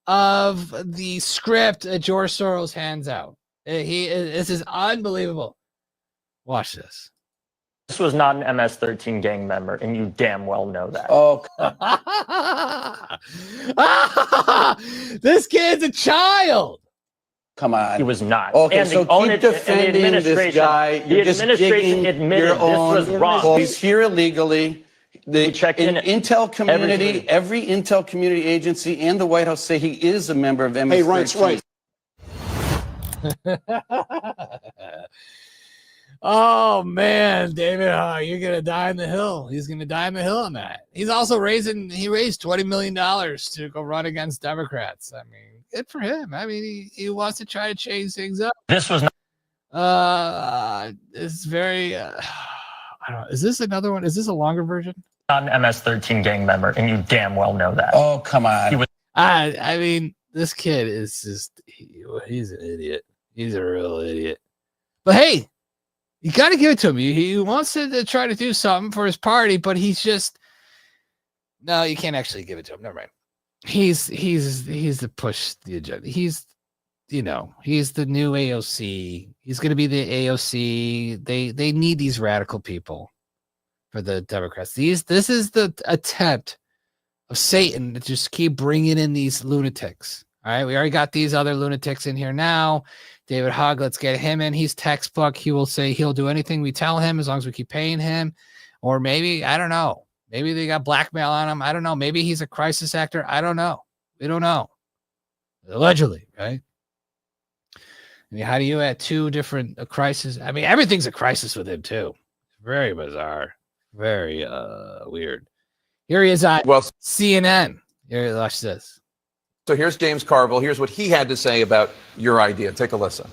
of the script that George Soros hands out. This is unbelievable. Watch this. This was not an MS-13 gang member, and you damn well know that. Oh, this kid's a child. come on. He was not. Okay, and so keep defending this guy. You're just digging your own this was wrong. hole. He's here illegally. The Intel community, every Intel community agency and the White House say he is a member of MS-13. Hey, right. Oh man, David, you're gonna die in the hill. He's gonna die in the hill on that. He's also raised $20 million to go run against Democrats. I mean, good for him. I mean, he wants to try to change things up. This was not. It's very. I don't know. Is this another one? Is this a longer version? Not an MS-13 gang member, and you damn well know that. Oh, come on. I mean, this kid is just. He's an idiot. He's a real idiot. But hey. You got to give it to him. He wants to try to do something for his party, but he's just no. You can't actually give it to him. Never mind. He's the push the agenda. He's the new AOC. He's going to be the AOC. They need these radical people for the Democrats. This is the attempt of Satan to just keep bringing in these lunatics. All right, we already got these other lunatics in here now. David Hogg, let's get him in. He's textbook. He will say he'll do anything we tell him as long as we keep paying him. Or maybe, I don't know. Maybe they got blackmail on him. I don't know. Maybe he's a crisis actor. I don't know. We don't know. Allegedly, right? I mean, how do you add two different crises? I mean, everything's a crisis with him, too. Very bizarre. Very weird. Here he is on CNN. Here, watch this. So here's James Carville. Here's what he had to say about your idea. Take a listen.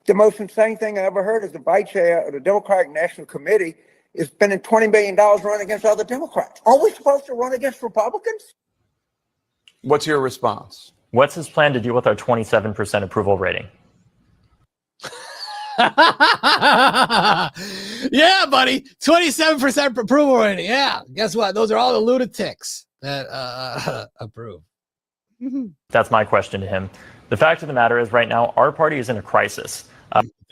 The most insane thing I ever heard is the vice chair of the Democratic National Committee is spending $20 million running against other Democrats. Aren't we supposed to run against Republicans? What's your response? What's his plan to deal with our 27% approval rating? Yeah, buddy. 27% approval rating. Yeah. Guess what? Those are all the lunatics that approve. That's my question to him. The fact of the matter is right now, our party is in a crisis.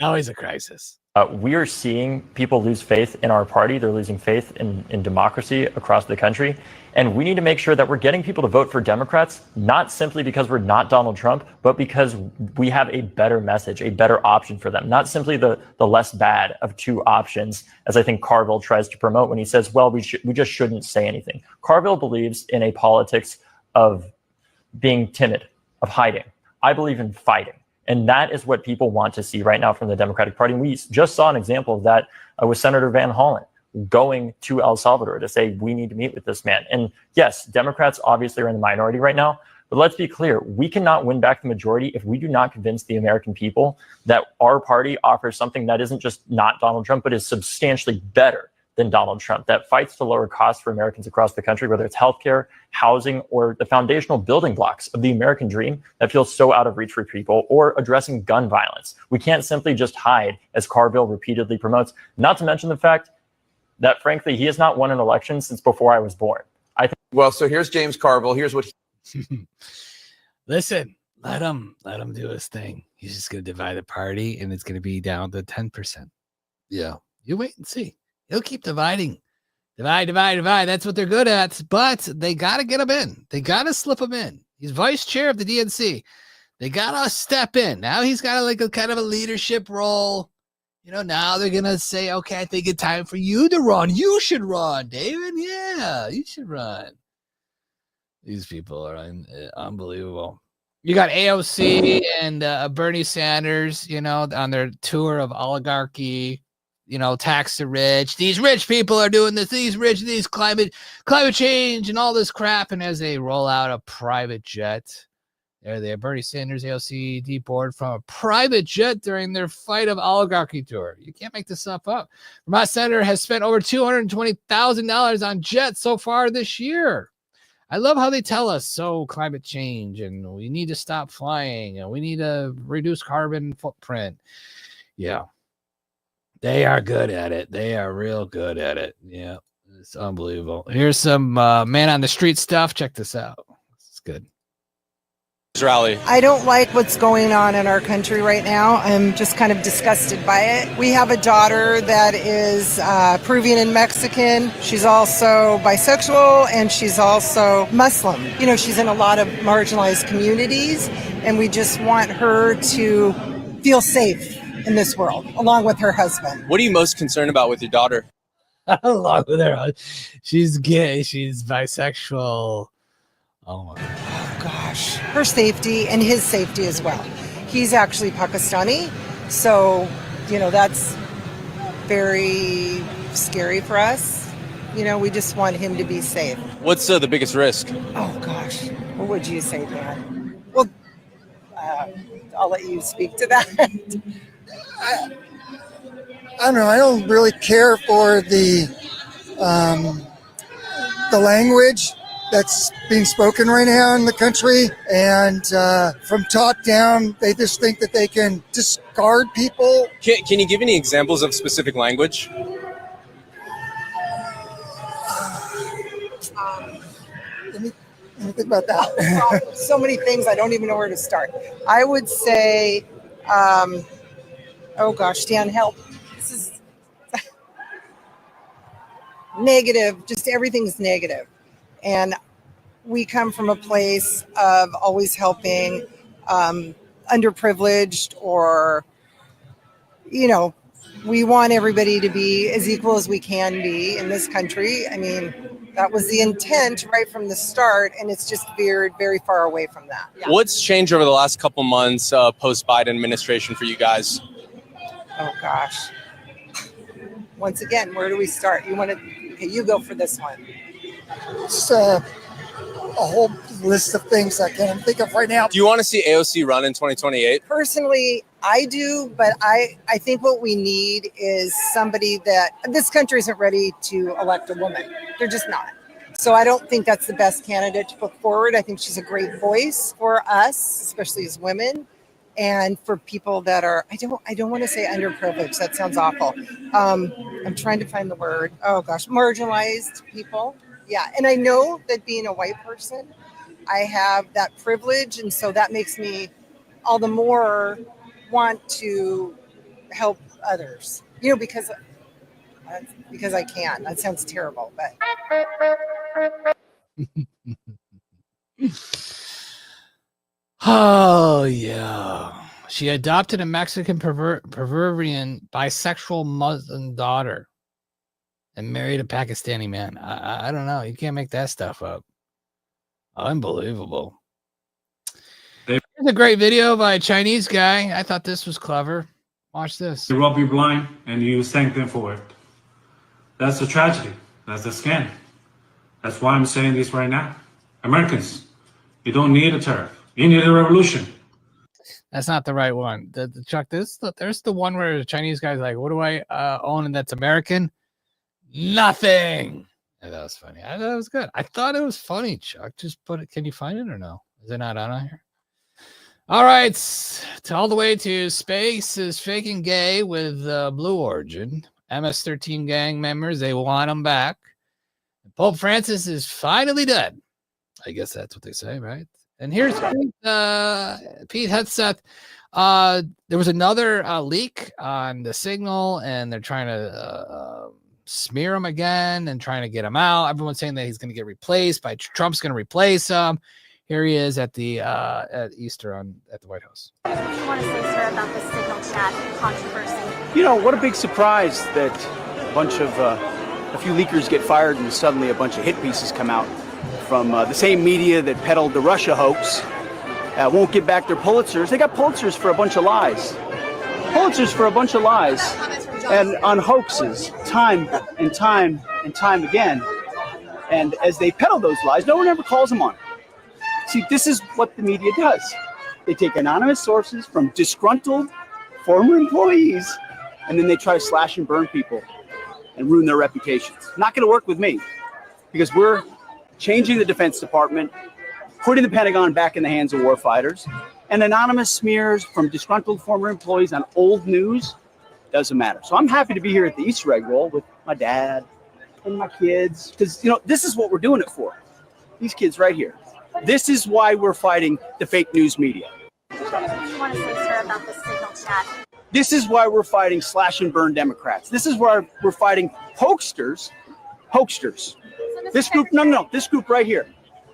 Always a crisis. We are seeing people lose faith in our party. They're losing faith in democracy across the country. And we need to make sure that we're getting people to vote for Democrats, not simply because we're not Donald Trump, but because we have a better message, a better option for them. Not simply the less bad of two options, as I think Carville tries to promote when he says, well, we just shouldn't say anything. Carville believes in a politics of being timid, of hiding. I believe in fighting. And that is what people want to see right now from the Democratic Party. And we just saw an example of that with Senator Van Hollen going to El Salvador to say, we need to meet with this man. And yes, Democrats obviously are in the minority right now, but let's be clear. We cannot win back the majority if we do not convince the American people that our party offers something that isn't just not Donald Trump, but is substantially better than Donald Trump, that fights to lower costs for Americans across the country, whether it's healthcare, housing, or the foundational building blocks of the American dream that feels so out of reach for people, or addressing gun violence. We can't simply just hide, as Carville repeatedly promotes, not to mention the fact that, frankly, he has not won an election since before I was born. Well, so here's James Carville. Here's what Listen, let him do his thing. He's just going to divide the party, and it's going to be down to 10%. Yeah, you wait and see. He'll keep dividing Divide, divide, divide. That's what they're good at. But they got to get him in. They got to slip him in. He's vice chair of the DNC. They got to step in. Now he's got like a kind of a leadership role. You know, now they're going to say, okay, I think it's time for you to run. You should run, David. Yeah, you should run. These people are unbelievable. You got AOC and Bernie Sanders, you know, on their tour of oligarchy, you know, tax the rich. These rich people are doing this. These climate change and all this crap. And as they roll out a private jet, there they are. Bernie Sanders, AOC, deboarded from a private jet during their fight of oligarchy tour. You can't make this stuff up. Vermont Senator has spent over $220,000 on jets so far this year. I love how they tell us, so climate change, and we need to stop flying, and we need to reduce carbon footprint. Yeah. They are good at it. They are real good at it. Yeah. It's unbelievable. Here's some man on the street stuff. Check this out. It's good. Rally. I don't like what's going on in our country right now. I'm just kind of disgusted by it. We have a daughter that is Peruvian and Mexican. She's also bisexual and she's also Muslim. You know, she's in a lot of marginalized communities, and we just want her to feel safe in this world, along with her husband. What are you most concerned about with your daughter? Along with her husband. She's gay. She's bisexual. Oh my God. Oh gosh. Her safety and his safety as well. He's actually Pakistani, so, you know, that's very scary for us. You know, we just want him to be safe. What's the biggest risk? Oh gosh. What would you say, Dan? Well, I'll let you speak to that. I don't know. I don't really care for the language that's being spoken right now in the country, and from top down, they just think that they can discard people. Can you give any examples of specific language? Let me think about that. So many things, I don't even know where to start. I would say, oh gosh, Dan, help. This is negative. Just everything's negative. And we come from a place of always helping underprivileged, or, you know, we want everybody to be as equal as we can be in this country. I mean, that was the intent right from the start, and it's just veered very far away from that. Yeah. What's changed over the last couple months post-Biden administration for you guys? Oh, gosh. Once again, where do we start? You want to, okay, you go for this one. It's a whole list of things I can't think of right now. Do you want to see AOC run in 2028? Personally, I do, but I think what we need is somebody that, this country isn't ready to elect a woman. They're just not. So I don't think that's the best candidate to put forward. I think she's a great voice for us, especially as women, and for people that are, I don't want to say underprivileged. That sounds awful. I'm trying to find the word. Oh gosh, marginalized people. Yeah, and I know that being a white person, I have that privilege, and so that makes me all the more want to help others. You know, because I can. That sounds terrible, but. Oh yeah, she adopted a Mexican Peruvian bisexual Muslim daughter and married a Pakistani man. I don't know. You can't make that stuff up. Unbelievable. There's a great video by a Chinese guy. I thought this was clever. Watch this. They rob you blind and you thank them for it. That's a tragedy. That's a scam. That's why I'm saying this right now. Americans, you don't need a tariff. You need a revolution. That's not the right one. Chuck, there's the one where the Chinese guy's like, what do I own and that's American? Nothing. Yeah, that was funny. I thought it was good. I thought it was funny, Chuck. Just put it. Can you find it or no? Is it not on here? All right. All the way to space is faking gay with Blue Origin. MS-13 gang members, they want them back. Pope Francis is finally dead. I guess that's what they say, right? And here's Pete Hegseth. There was another leak on the signal, and they're trying to smear him again and trying to get him out. Everyone's saying that he's going to get replaced by Trump's going to replace him. Here he is at the at Easter at the White House. What do you want to say, sir, about the signal chat controversy? You know, what a big surprise that a few leakers get fired and suddenly a bunch of hit pieces come out from the same media that peddled the Russia hoax. Won't give back their Pulitzers. They got Pulitzers for a bunch of lies. Pulitzers for a bunch of lies and on hoaxes time and time and time again. And as they peddle those lies, no one ever calls them on it. See, this is what the media does. They take anonymous sources from disgruntled former employees, and then they try to slash and burn people and ruin their reputations. Not going to work with me, because we're changing the Defense Department, putting the Pentagon back in the hands of warfighters, and anonymous smears from disgruntled former employees on old news doesn't matter. So I'm happy to be here at the Easter egg roll with my dad and my kids, because, you know, this is what we're doing it for. These kids right here. This is why we're fighting the fake news media. What do you want to say, sir, about the signal chat? This is why we're fighting slash and burn Democrats. This is why we're fighting hoaxsters. This group, no, this group right here,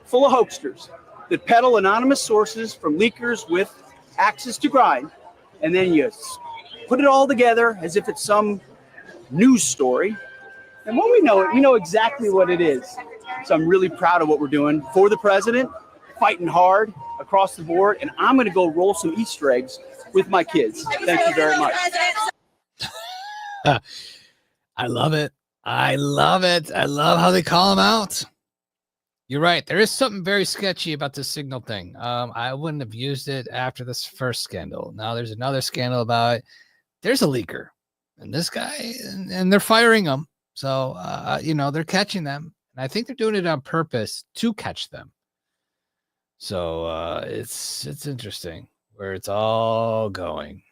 full of hoaxsters that peddle anonymous sources from leakers with axes to grind, and then you put it all together as if it's some news story. And when we know it, we know exactly what it is. So I'm really proud of what we're doing for the president, fighting hard across the board, and I'm going to go roll some Easter eggs with my kids. Thank you very much. I love it. I love it. I love how they call him out. You're right. There is something very sketchy about this signal thing. I wouldn't have used it after this first scandal. Now there's another scandal about it. There's a leaker, and this guy, and they're firing him. So, you know, they're catching them. And I think they're doing it on purpose to catch them. So it's interesting where it's all going.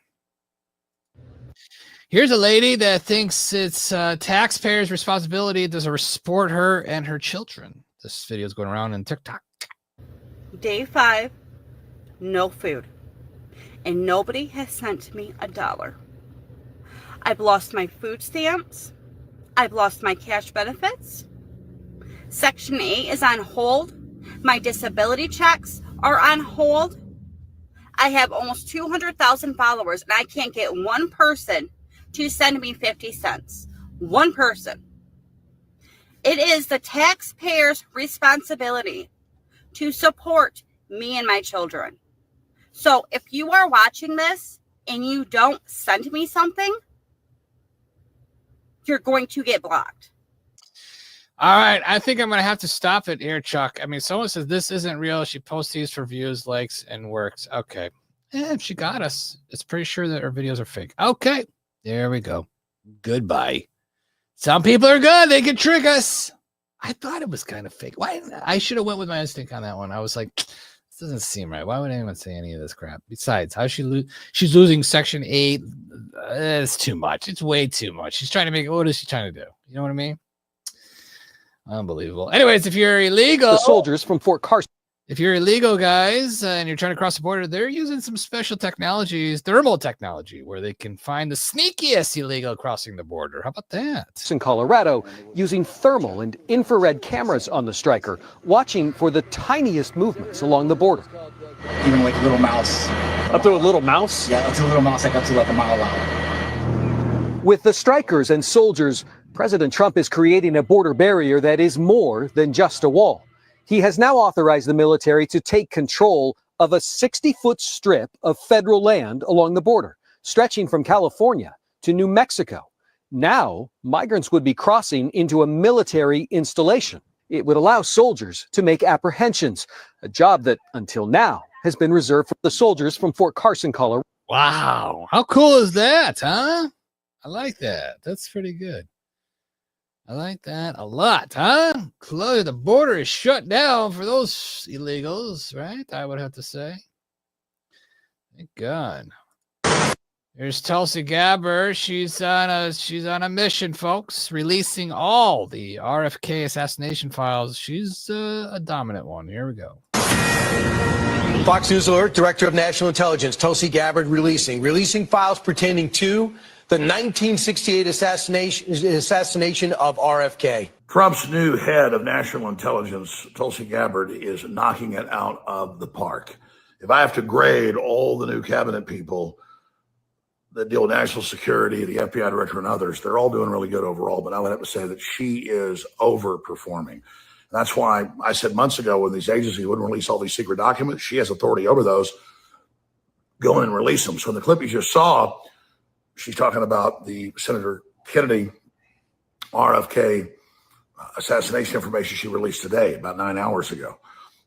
Here's a lady that thinks it's taxpayers' responsibility to support her and her children. This video is going around on TikTok. Day 5, no food. And nobody has sent me $1. I've lost my food stamps. I've lost my cash benefits. Section 8 is on hold. My disability checks are on hold. I have almost 200,000 followers, and I can't get one person to send me 50 cents. One person. It is the taxpayer's responsibility to support me and my children. So if you are watching this and you don't send me something, you're going to get blocked. All right, I think I'm going to have to stop it here, Chuck. I mean, someone says this isn't real. She posts these for views, likes, and works. Okay. And she got us. It's pretty sure that her videos are fake. Okay. There we go. Goodbye. Some people are good. They can trick us. I thought it was kind of fake. Why? I should have went with my instinct on that one. I was like, this doesn't seem right. Why would anyone say any of this crap? Besides, how she she's losing Section 8. It's too much. It's way too much. She's trying to make, what is she trying to do? You know what I mean? Unbelievable. Anyways, if you're illegal, the soldiers from Fort Carson. If you're illegal, guys, and you're trying to cross the border, they're using some special technologies, thermal technology, where they can find the sneakiest illegal crossing the border. How about that? In Colorado, using thermal and infrared cameras on the striker, watching for the tiniest movements along the border. Even like a little mouse. Up to a little mouse? Yeah, up to a little mouse, like up to like a mile out. With the strikers and soldiers, President Trump is creating a border barrier that is more than just a wall. He has now authorized the military to take control of a 60-foot strip of federal land along the border, stretching from California to New Mexico. Now, migrants would be crossing into a military installation. It would allow soldiers to make apprehensions, a job that, until now, has been reserved for the soldiers from Fort Carson, Colorado. Wow. How cool is that, huh? I like that. That's pretty good. I like that a lot, huh? Chloe, the border is shut down for those illegals, right? I would have to say. Thank God. Here's Tulsi Gabbard. She's on a mission, folks, releasing all the RFK assassination files. She's a dominant one. Here we go. Fox News alert, Director of National Intelligence Tulsi Gabbard releasing files pertaining to the 1968 assassination of RFK. Trump's new head of national intelligence, Tulsi Gabbard, is knocking it out of the park. If I have to grade all the new cabinet people that deal with national security, the FBI director and others, they're all doing really good overall, but I would have to say that she is overperforming. That's why I said months ago when these agencies wouldn't release all these secret documents, she has authority over those. Go in and release them. So in the clip you just saw, she's talking about the Senator Kennedy RFK assassination information she released today, about 9 hours ago.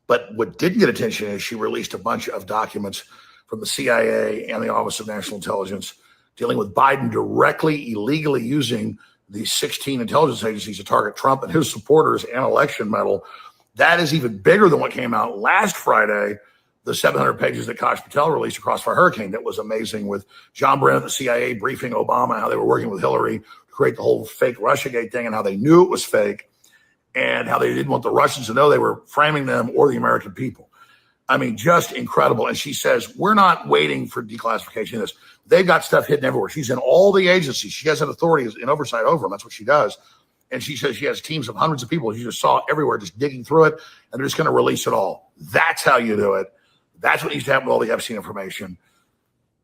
But what didn't get attention is she released a bunch of documents from the CIA and the Office of National Intelligence dealing with Biden directly, illegally using these 16 intelligence agencies to target Trump and his supporters and election meddle. That is even bigger than what came out last Friday, the 700 pages that Kash Patel released across for Hurricane. That was amazing, with John Brennan at the CIA briefing Obama, how they were working with Hillary to create the whole fake Russiagate thing and how they knew it was fake and how they didn't want the Russians to know they were framing them or the American people. I mean, just incredible. And she says, we're not waiting for declassification of this. They've got stuff hidden everywhere. She's in all the agencies. She has an authority and oversight over them. That's what she does. And she says she has teams of hundreds of people. You just saw everywhere just digging through it, and they're just going to release it all. That's how you do it. That's what needs to happen with all the Epstein information.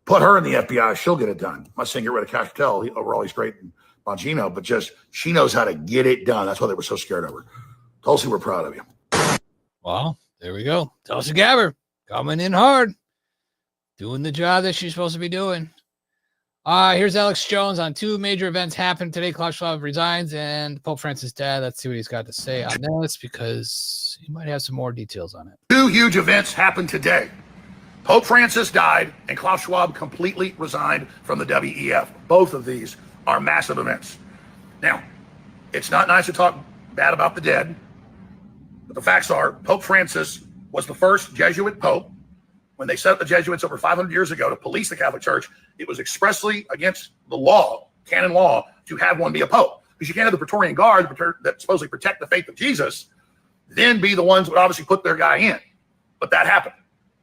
Put her in the FBI. She'll get it done. I'm not saying get rid of Kash Patel. Overall, he's great in Bongino, but just she knows how to get it done. That's why they were so scared of her. Tulsi, we're proud of you. Well, there we go. Tulsi Gabbard coming in hard, doing the job that she's supposed to be doing. Here's Alex Jones on two major events happened today. Klaus Schwab resigns and Pope Francis' dad. Let's see what he's got to say on this, because he might have some more details on it. Two huge events happened today. Pope Francis died and Klaus Schwab completely resigned from the WEF. Both of these are massive events. Now, it's not nice to talk bad about the dead, but the facts are Pope Francis was the first Jesuit pope. When they set up the Jesuits over 500 years ago to police the Catholic Church, it was expressly against the law, canon law, to have one be a pope. Because you can't have the Praetorian Guard that supposedly protect the faith of Jesus, then be the ones that would obviously put their guy in. But that happened.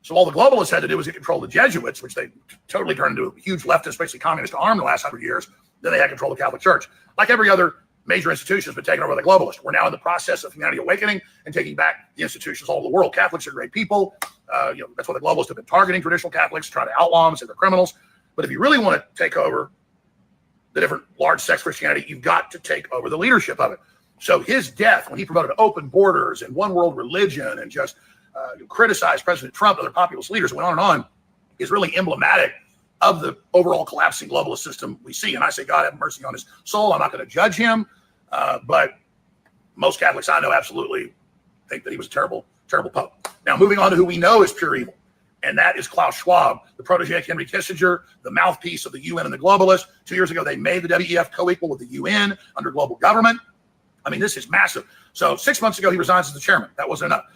So all the globalists had to do was get control of the Jesuits, which they totally turned into a huge leftist, basically communist arm in the last 100 years. Then they had control of the Catholic Church. Like every other major institution has been taken over by the globalists. We're now in the process of humanity awakening and taking back the institutions all over the world. Catholics are great people. That's why the globalists have been targeting traditional Catholics, trying to outlaw them, say they're criminals. But if you really want to take over the different large sects of Christianity, you've got to take over the leadership of it. So his death, when he promoted open borders and one world religion and just criticized President Trump and other populist leaders, went on, is really emblematic of the overall collapsing globalist system we see. And I say, God have mercy on his soul. I'm not going to judge him. But most Catholics I know absolutely think that he was a terrible, terrible pope. Now, moving on to who we know is pure evil. And that is Klaus Schwab, the protege of Henry Kissinger, the mouthpiece of the UN and the globalists. 2 years ago, they made the WEF co-equal with the UN under global government. I mean, this is massive. So 6 months ago, he resigns as the chairman. That wasn't enough.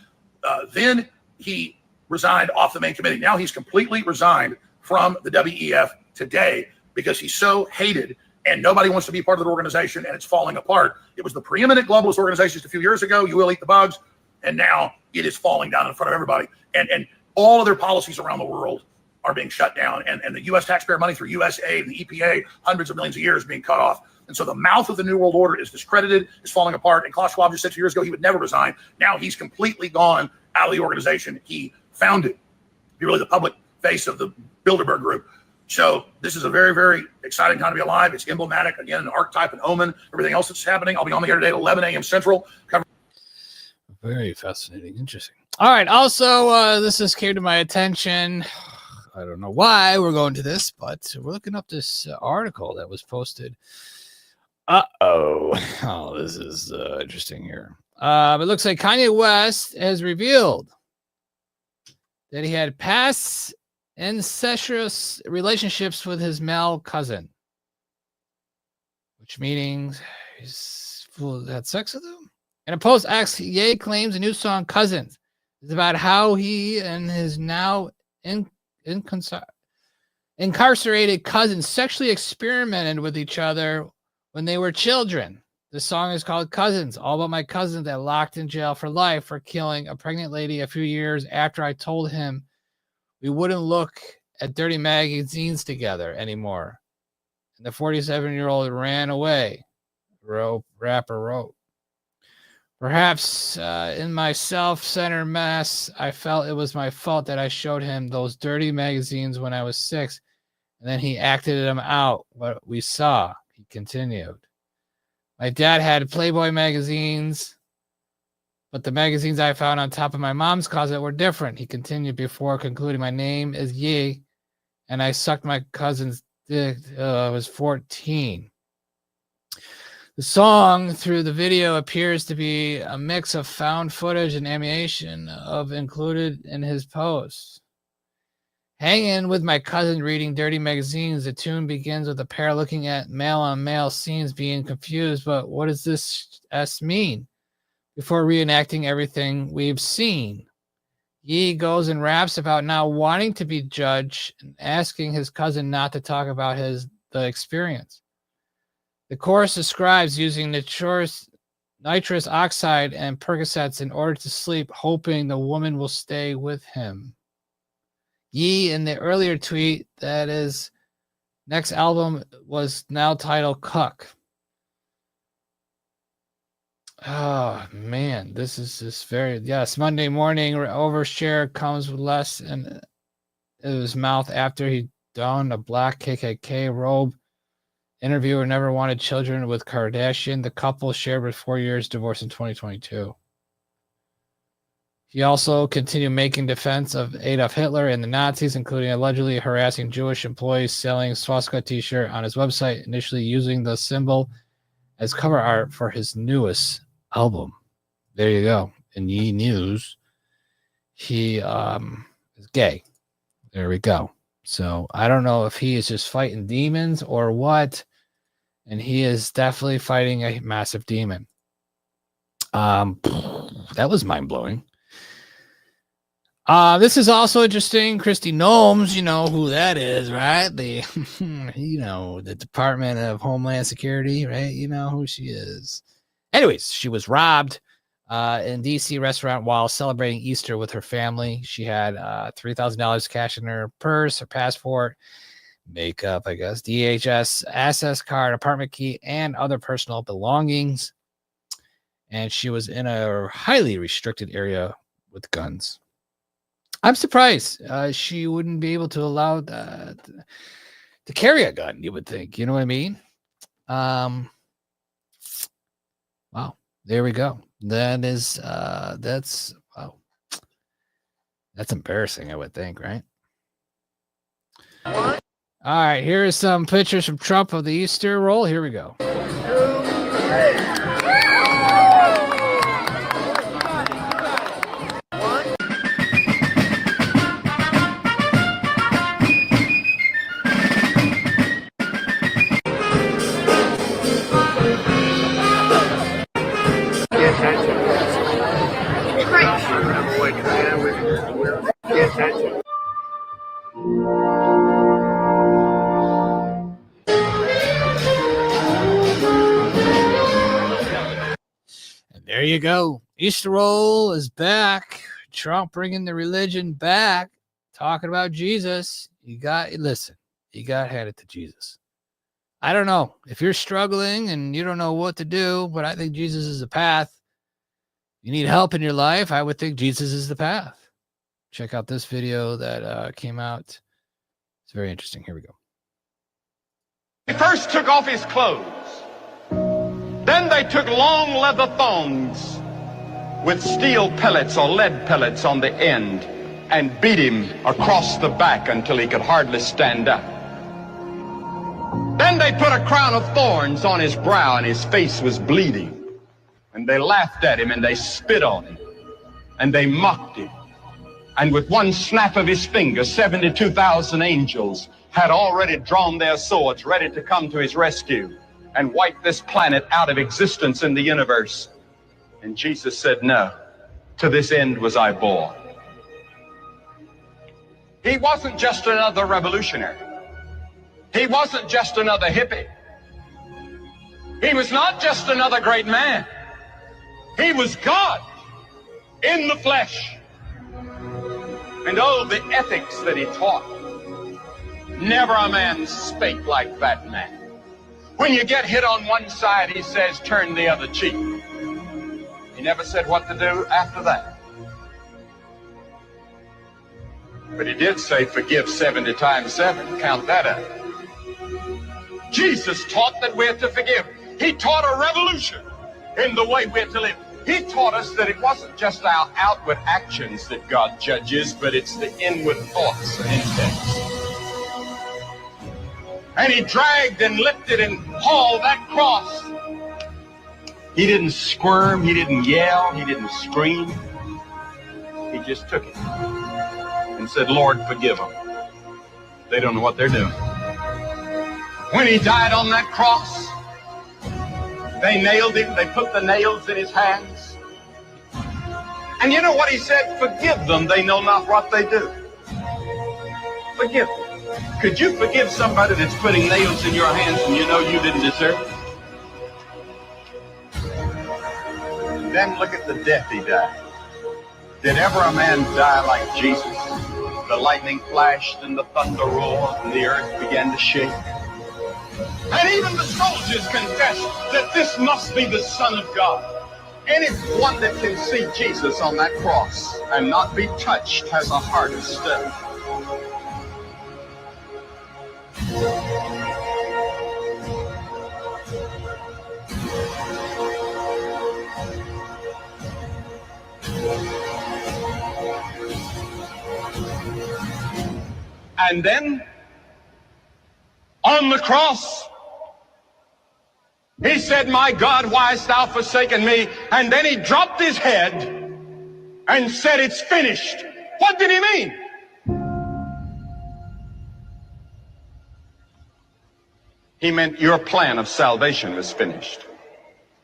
Then he resigned off the main committee. Now he's completely resigned from the WEF today because he's so hated and nobody wants to be part of the organization and it's falling apart. It was the preeminent globalist organization just a few years ago. You will eat the bugs. And now it is falling down in front of everybody. And all of their policies around the world are being shut down. And the U.S. taxpayer money through USAID and the EPA, hundreds of millions a year, is being cut off. And so the mouth of the New World Order is discredited, is falling apart. And Klaus Schwab just said 2 years ago he would never resign. Now he's completely gone out of the organization he founded. Be really the public face of the Bilderberg Group. So this is a very, very exciting time to be alive. It's emblematic, again, an archetype, an omen, everything else that's happening. I'll be on the air today at 11 a.m. Central. Very fascinating. Interesting. All right. Also, this just came to my attention. I don't know why we're going to this, but we're looking up this article that was posted. Oh, this is interesting here. It looks like Kanye West has revealed that he had past incestuous relationships with his male cousin, which means he's had sex with him. In a post, Ye claims a new song, Cousins, is about how he and his now incarcerated cousin sexually experimented with each other when they were children. The song is called Cousins, all about my cousin that locked in jail for life for killing a pregnant lady a few years after I told him we wouldn't look at dirty magazines together anymore. and the 47-year-old ran away, rapper wrote. Perhaps in my self-centered mess, I felt it was my fault that I showed him those dirty magazines when I was 6, and then he acted them out, what we saw, he continued. My dad had Playboy magazines, but the magazines I found on top of my mom's closet were different, he continued before concluding, my name is Yi, and I sucked my cousin's dick I was 14. The song through the video appears to be a mix of found footage and animation of included in his posts. Hanging with my cousin reading dirty magazines, the tune begins with a pair looking at male-on-male scenes being confused, but what does this S mean? Before reenacting everything we've seen. Yi goes and raps about not wanting to be judged and asking his cousin not to talk about the experience. The chorus describes using nitrous oxide and Percocets in order to sleep, hoping the woman will stay with him. Yi, in the earlier tweet, that his next album was now titled Cuck. Oh, man, this is just very, yes, Monday morning, overshare comes with less in his mouth after he donned a black KKK robe. Interviewer never wanted children with Kardashian. The couple shared with 4 years divorce in 2022. He also continued making defense of Adolf Hitler and the Nazis, including allegedly harassing Jewish employees selling swastika t-shirt on his website, initially using the symbol as cover art for his newest album. There you go. In Yi News, he is gay. There we go. So I don't know if he is just fighting demons or what. And he is definitely fighting a massive demon. That was mind-blowing. This is also interesting. Kristi Noem, you know who that is, right? The the Department of Homeland Security, right? You know who she is. Anyways, she was robbed in DC restaurant while celebrating Easter with her family. She had $3,000 cash in her purse, her passport, makeup, I guess, DHS access card, apartment key, and other personal belongings. And she was in a highly restricted area with guns. I'm surprised she wouldn't be able to allow to carry a gun, you would think. You know what I mean? Wow. There we go. That's wow. That's embarrassing, I would think, right? All right, here are some pictures from Trump of the Easter roll. Here we go. There you go. Easter roll is back. Trump bringing the religion back. Talking about Jesus. You got to hand it to Jesus. I don't know if you're struggling and you don't know what to do, but I think Jesus is the path. You need help in your life. I would think Jesus is the path. Check out this video that came out. It's very interesting. Here we go. He first took off his clothes. Then they took long leather thongs with steel pellets or lead pellets on the end and beat him across the back until he could hardly stand up. Then they put a crown of thorns on his brow and his face was bleeding. And they laughed at him and they spit on him and they mocked him. And with one snap of his finger, 72,000 angels had already drawn their swords ready to come to his rescue and wipe this planet out of existence in the universe. And Jesus said, no, to this end was I born. He wasn't just another revolutionary. He wasn't just another hippie. He was not just another great man. He was God in the flesh. And oh, the ethics that he taught. Never a man spake like that man. When you get hit on one side, he says, turn the other cheek. He never said what to do after that. But he did say, forgive 70 times 7. Count that out. Jesus taught that we're to forgive. He taught a revolution in the way we're to live. He taught us that it wasn't just our outward actions that God judges, but it's the inward thoughts and intents. And he dragged and lifted and hauled that cross. He didn't squirm, he didn't yell, he didn't scream. He just took it and said, Lord, forgive them. They don't know what they're doing. When he died on that cross, they nailed him, they put the nails in his hands. And you know what he said? Forgive them, they know not what they do. Forgive them. Could you forgive somebody that's putting nails in your hands and you know you didn't deserve it? Then look at the death he died. Did ever a man die like Jesus? The lightning flashed and the thunder roared and the earth began to shake. And even the soldiers confessed that this must be the Son of God. Anyone that can see Jesus on that cross and not be touched has a heart of stone. And then, on the cross, he said, my God, why hast thou forsaken me? And then he dropped his head and said, it's finished. What did he mean? He meant your plan of salvation was finished.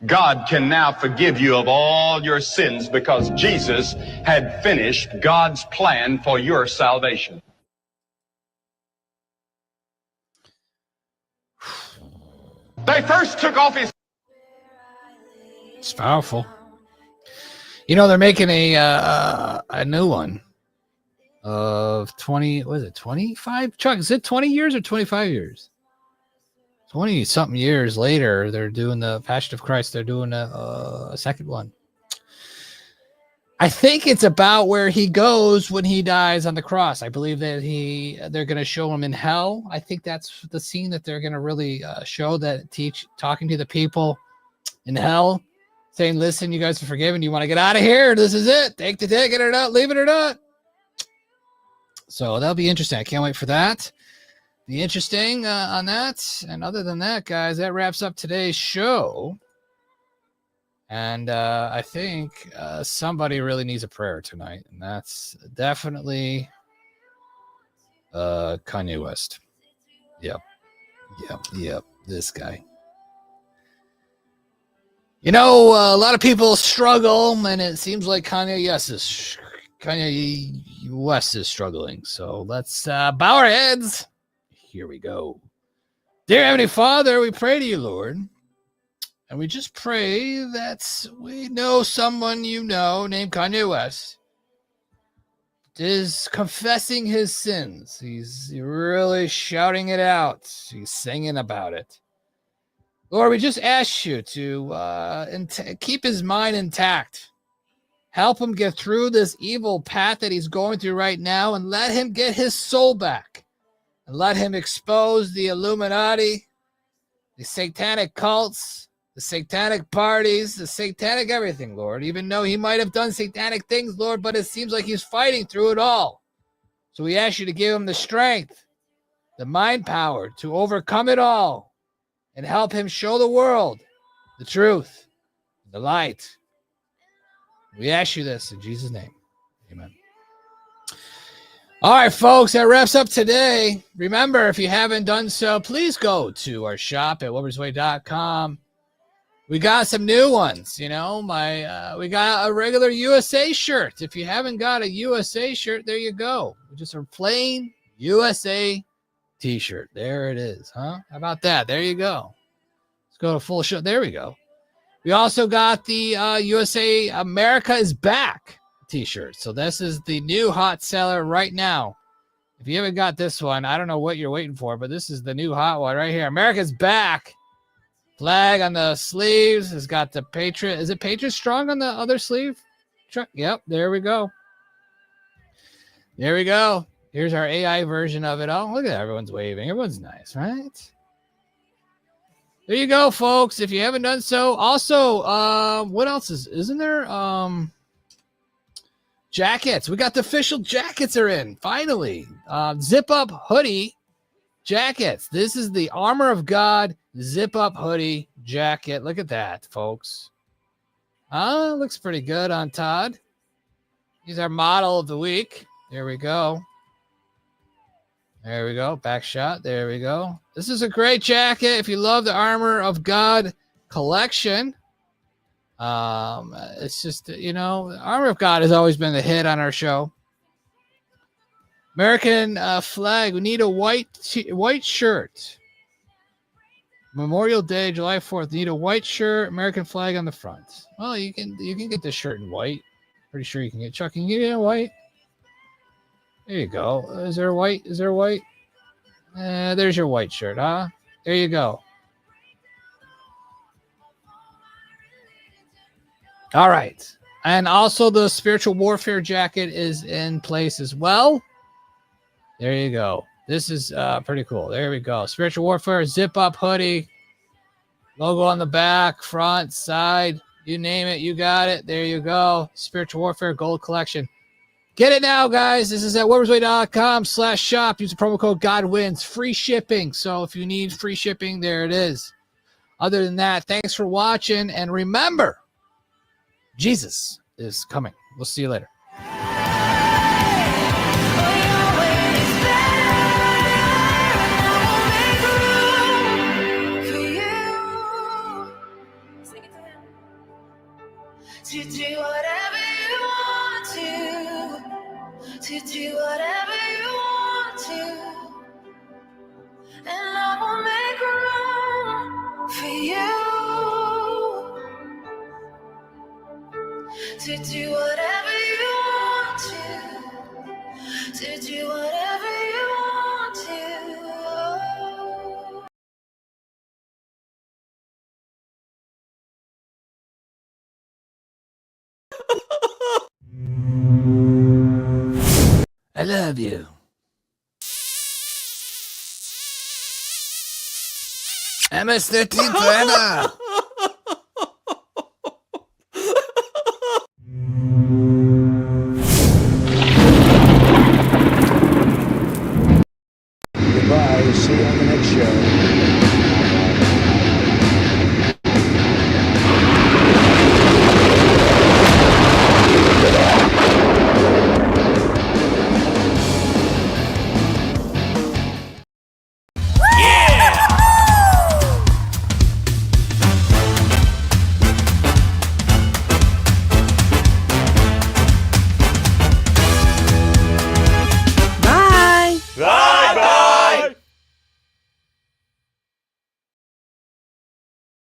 God can now forgive you of all your sins because Jesus had finished God's plan for your salvation. They first took off his... It's powerful. You know, they're making a new one of 20, what is it, 25? Chuck, is it 20 years or 25 years? 20 something years later, they're doing the Passion of Christ. They're doing a second one. I think it's about where he goes when he dies on the cross. I believe that they're going to show him in hell. I think that's the scene that they're going to really show, that talking to the people in hell, saying, listen, you guys are forgiven. You want to get out of here? This is it. Take the ticket or not, leave it or not. So that'll be interesting. I can't wait for that. Be interesting on that. And other than that, guys, that wraps up today's show. And I think somebody really needs a prayer tonight, and that's definitely Kanye West. Yep. This guy. You know, a lot of people struggle, and it seems like Kanye West is struggling. So let's bow our heads. Here we go. Dear Heavenly Father, we pray to you, Lord. And we just pray that we know someone you know named Kanye West is confessing his sins. He's really shouting it out. He's singing about it. Lord, we just ask you to keep his mind intact. Help him get through this evil path that he's going through right now, and let him get his soul back. And let him expose the Illuminati, the satanic cults, the satanic parties, the satanic everything, Lord. Even though he might have done satanic things, Lord, but it seems like he's fighting through it all. So we ask you to give him the strength, the mind power to overcome it all, and help him show the world the truth, the light. We ask you this in Jesus' name. Amen. All right, folks, that wraps up today. Remember, if you haven't done so, please go to our shop at webersway.com. We got some new ones, you know. We got a regular USA shirt. If you haven't got a USA shirt, there you go. Just a plain USA t-shirt. There it is, huh? How about that? There you go. Let's go to full show. There we go. We also got the USA America is Back t-shirt. So this is the new hot seller right now. If you haven't got this one, I don't know what you're waiting for, but this is the new hot one right here. America's Back. Flag on the sleeves has got the Patriot. Is it Patriot Strong on the other sleeve? Yep, there we go. There we go. Here's our AI version of it. Oh, look at that. Everyone's waving. Everyone's nice, right? There you go, folks. If you haven't done so. Also, what else isn't there? Jackets. We got the official jackets are in. Finally. Zip up hoodie jackets. This is the Armor of God zip up hoodie jacket. Look at that, folks. Looks pretty good on Todd. He's our model of the week. There we go. There we go. Back shot. There we go. This is a great jacket. If you love the Armor of God collection, it's just, Armor of God has always been the hit on our show. American flag. We need a white shirt. Memorial Day, July 4th. Need a white shirt. American flag on the front. Well, you can get this shirt in white. Pretty sure you can get. Chuck, can you get it in white? There you go. Is there white? There's your white shirt, huh? There you go. All right. And also the spiritual warfare jacket is in place as well. There you go. This is pretty cool. There we go. Spiritual warfare zip up hoodie. Logo on the back, front, side. You name it. You got it. There you go. Spiritual warfare gold collection. Get it now, guys. This is at warfaresway.com/shop. Use the promo code GodWins. Free shipping. So if you need free shipping, there it is. Other than that, thanks for watching. And remember, Jesus is coming. We'll see you later. To do whatever you want to do whatever you want to, and I will make room for you. To do whatever you want to do whatever you want to. I love you. MS-13 forever.